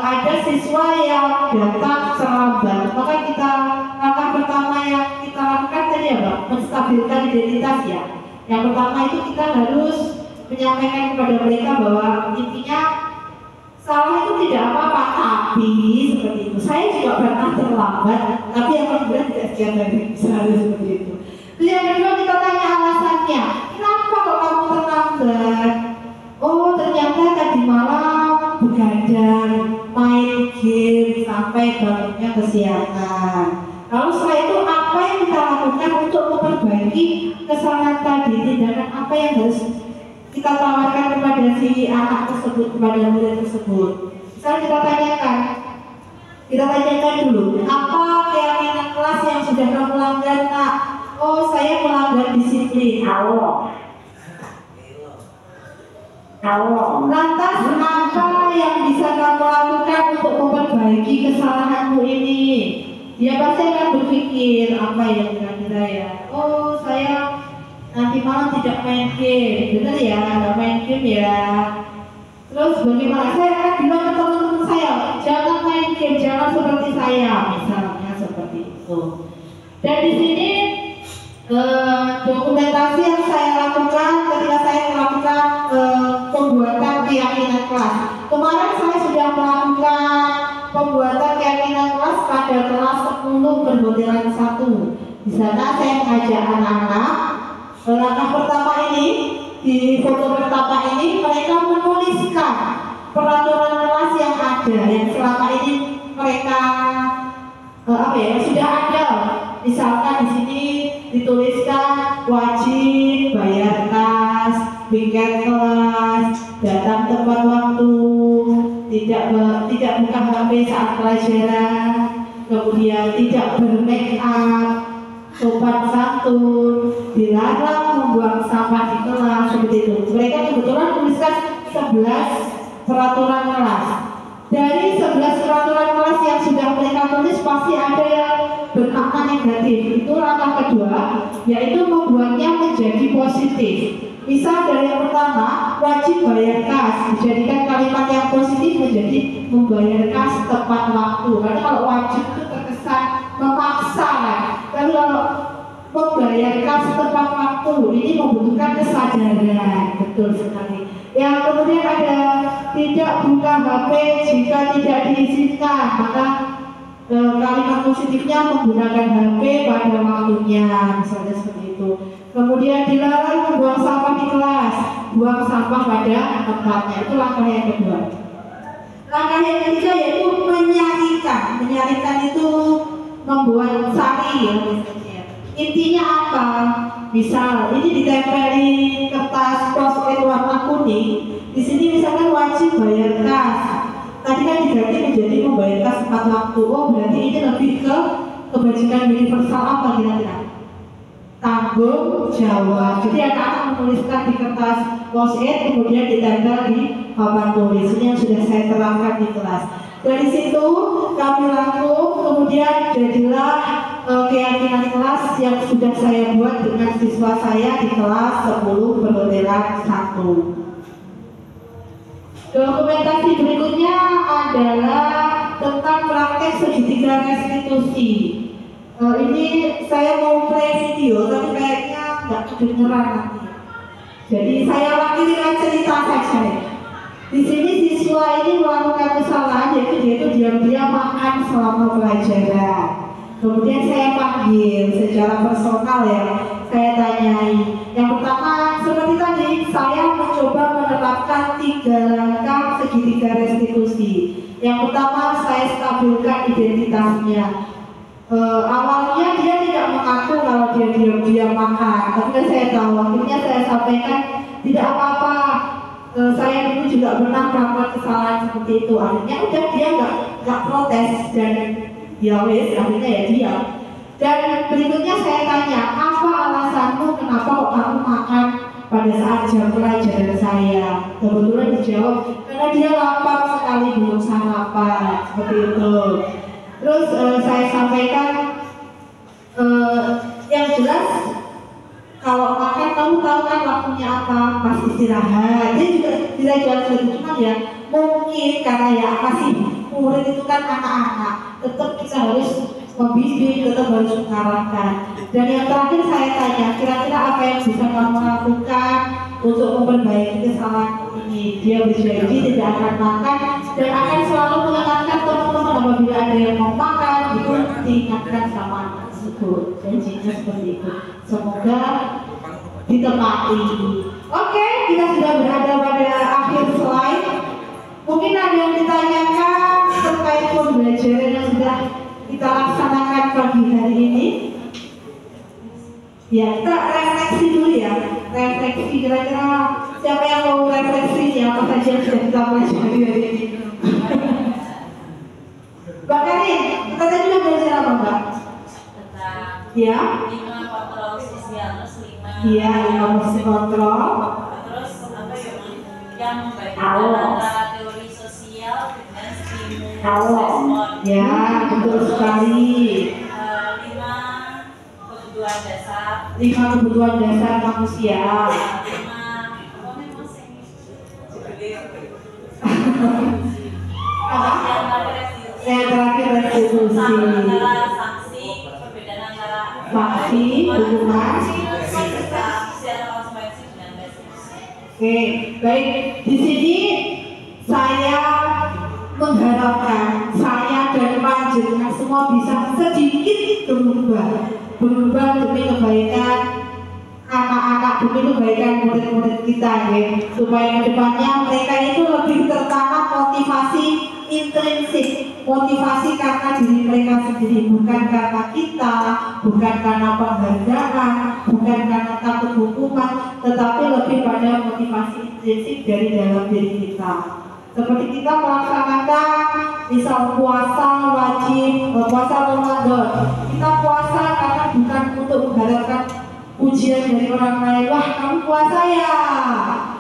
ada siswa yang datang terlambat, maka langkah pertama yang kita lakukan tadi apa? Menstabilkan identitas ya. Yang pertama itu kita harus menyampaikan kepada mereka bahwa intinya salah itu tidak apa-apa, tapi seperti itu. Saya juga pernah terlambat, tapi alhamdulillah tidak sekian dari misalnya seperti itu. Terus yang kedua kita tanya alasannya, kenapa kok kamu terlambat? Oh ternyata tadi malam begadang, main game sampai bangunnya kesiangan. Lalu setelah itu apa yang kita lakukan untuk memperbaiki kesalahan tadi? Tindakan apa yang harus kita tawarkan kepada si anak tersebut, kepada murid tersebut? Misalnya kita tanyakan dulu, apa keyakinan kelas yang sudah kamu langgar, nak? Oh, saya melanggar disiplin. Lantas apa yang bisa kamu lakukan untuk memperbaiki kesalahanmu ini? Dia pasti akan berpikir apa yang kira-kira ya. Oh, saya nanti malam tidak main game, benar ya, nggak main game ya. Terus bagaimana? Saya akan bilang ke teman-teman saya, jangan main game, jangan seperti saya, misalnya seperti itu. Dan di sini dokumentasi yang saya lakukan ketika saya melakukan pembuatan keyakinan kelas. Kemarin saya sudah melakukan pembuatan keyakinan kelas pada kelas 10 permodelan 1. Di sana saya mengajak anak-anak. Langkah pertama ini, di foto pertama ini mereka menuliskan peraturan kelas yang ada yang selama ini mereka sudah ada. Misalkan di sini dituliskan wajib bayar tas, piket kelas, datang tepat waktu, tidak buka HP saat pelajaran, kemudian tidak bermake up, sopan santun, dilarang membuang sampah di kelas, seperti itu. Mereka kebetulan menuliskan 11 peraturan kelas. Dari 11 peraturan kelas yang sudah mereka tulis pasti ada yang bermakna negatif. Itu langkah kedua, yaitu membuatnya menjadi positif. Misal dari yang pertama, wajib bayar kas, dijadikan kalimat yang positif menjadi membayar kas tepat waktu. Karena kalau wajib itu terkesan memaksa kan. Tapi kalau membayar kas tepat waktu ini membutuhkan kesadaran, betul sekali. Yang kemudian ada tidak buka HP jika tidak diizinkan, maka kalimat positifnya menggunakan HP pada waktunya, misalnya seperti itu. Kemudian dilarang membuang sampah di kelas, buang sampah pada tempatnya. Itu langkah yang kedua. Langkah yang ketiga yaitu menyarikan. Menyarikan itu membuat sari ya misalnya. Intinya apa? Misal ini ditempeli kertas post-it warna kuning. Di sini misalkan wajib bayar kas. Tadi kan diganti menjadi membayar kas tepat waktu. Oh berarti ini lebih ke kebajikan universal apa kira-kira? Tanggung jawab. Jadi anak-anak menuliskan di kertas post-it kemudian ditempel di papan tulis. Ini yang sudah saya terangkan di kelas. Dari situ kami rangkum, kemudian jadilah keyakinan kelas yang sudah saya buat dengan siswa saya di kelas 10 permodelan 1. Dokumentasi berikutnya adalah tentang praktek segitiga restitusi. Ini saya mau play video tapi kayaknya nggak kedengeran nanti. Jadi saya wakilkan cerita saja. Di sini siswa ini melakukan kesalahan yaitu dia itu diam-diam makan selama pelajaran. Kemudian saya panggil secara personal ya, saya tanyai. Yang pertama seperti tadi saya mencoba menerapkan 3 langkah segitiga restitusi. Yang pertama saya stabilkan identitasnya. Awalnya dia tidak mengaku kalau dia diam-diam makan, tapi kan saya tahu, akhirnya saya sampaikan tidak apa-apa. Saya dulu juga pernah melakukan kesalahan seperti itu. Akhirnya udah dia nggak protes dan ya wes, akhirnya ya diam. Dan berikutnya saya tanya, apa alasanmu kenapa kok kamu makan pada saat jam pelajaran saya? Kebetulan dijawab, karena dia lapar sekali belum sarapan, seperti itu. Terus saya sampaikan, yang jelas kalau makan kamu tahu kan waktunya apa, pas istirahat. Dia juga tidak jawab seperti itu, cuma ya mungkin karena ya masih murid itu kan anak-anak, tetap kita harus membimbing, tetap harus mengarahkan. Dan yang terakhir saya tanya, kira-kira apa yang bisa kamu lakukan untuk memperbaiki kesalahan ini? Dia berjanji tidak akan makan dan akan selalu mengingatkan teman-teman apabila ada yang mau makan, itu diingatkan sama anak tersebut. Janjinya seperti itu. Semoga ditepati. Oke, kita sudah berada pada akhir slide. Mungkin ada yang ditanyakan terkait pembelajaran yang sudah kita laksanakan pagi hari ini. Ya, kita refleksi dulu ya. Refleksi kira-kira siapa yang mau refleksi ya, apa saja yang sudah kita pelajari hari ini. Mbak Karin, kita tadi udah belajar apa Mbak? Tentang Ya. 5 kontrol sosial, terus 5. Iya, 5 fungsi kontrol. Terus apa yang membedakan Awas. antara teori sosial dengan stimulus Kalau, respon. ya betul sekali. 5 kebutuhan dasar. 5 kebutuhan dasar manusia. 5 apa memang sing Yang terakhir restitusi. antara sanksi, perbedaan antara Sanksi, hukuman. sanksi atau konsekuensi dengan restitusi. Oke, baik. Di sini saya mengharapkan saya dan panjenengan semua bisa sedikit berubah demi kebaikan anak-anak, demi kebaikan murid-murid kita ya, supaya kedepannya mereka itu lebih tertanam motivasi intrinsik, motivasi karena diri mereka sendiri, bukan karena kita, bukan karena penghargaan, bukan karena takut hukuman, tetapi lebih pada motivasi intrinsik dari dalam diri kita. Seperti kita melaksanakan misal puasa wajib, puasa Ramadan. Kita puasa karena bukan untuk mengharapkan pujian dari orang lain. Wah, kamu puasa ya.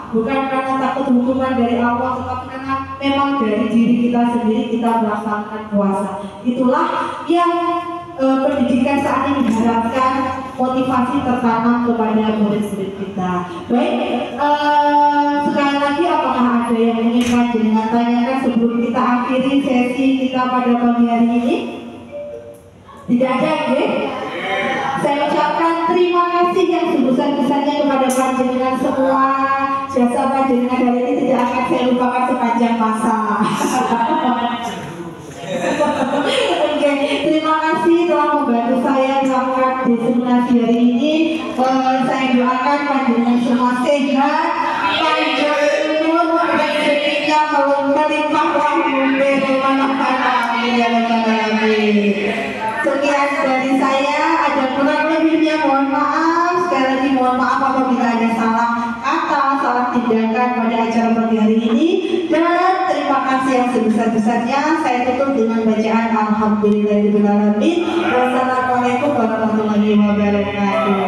Bukan karena takut hukuman dari Allah, tetapi karena memang dari diri kita sendiri kita melaksanakan puasa. Itulah yang pendidikan saat ini diharapkan motivasi tertanam kepada murid-murid kita. Baik, sekali lagi apakah ada yang ingin panjenengan tanyakan sebelum kita akhiri sesi kita pada pagi hari ini? Tidak ada, ya? Saya ucapkan terima kasih yang sebesar-besarnya kepada panjenengan semua. Jasa panjenengan hari ini tidak akan saya lupakan sepanjang masa. Oke, terima kasih telah membantu saya melakukan diseminasi hari ini. Saya doakan panjenengan semua sehat, panjang umur, rezekinya melimpah Sekian dari saya, ada kurang lebihnya mohon maaf. Sekali lagi mohon maaf apabila ada salah kata, salah tindakan pada acara pagi hari ini. Dan terima kasih yang sebesar-besarnya. Saya tutup dengan bacaan Alhamdulillahirobbilalamin. Wassalamualaikum warahmatullahi wabarakatuh.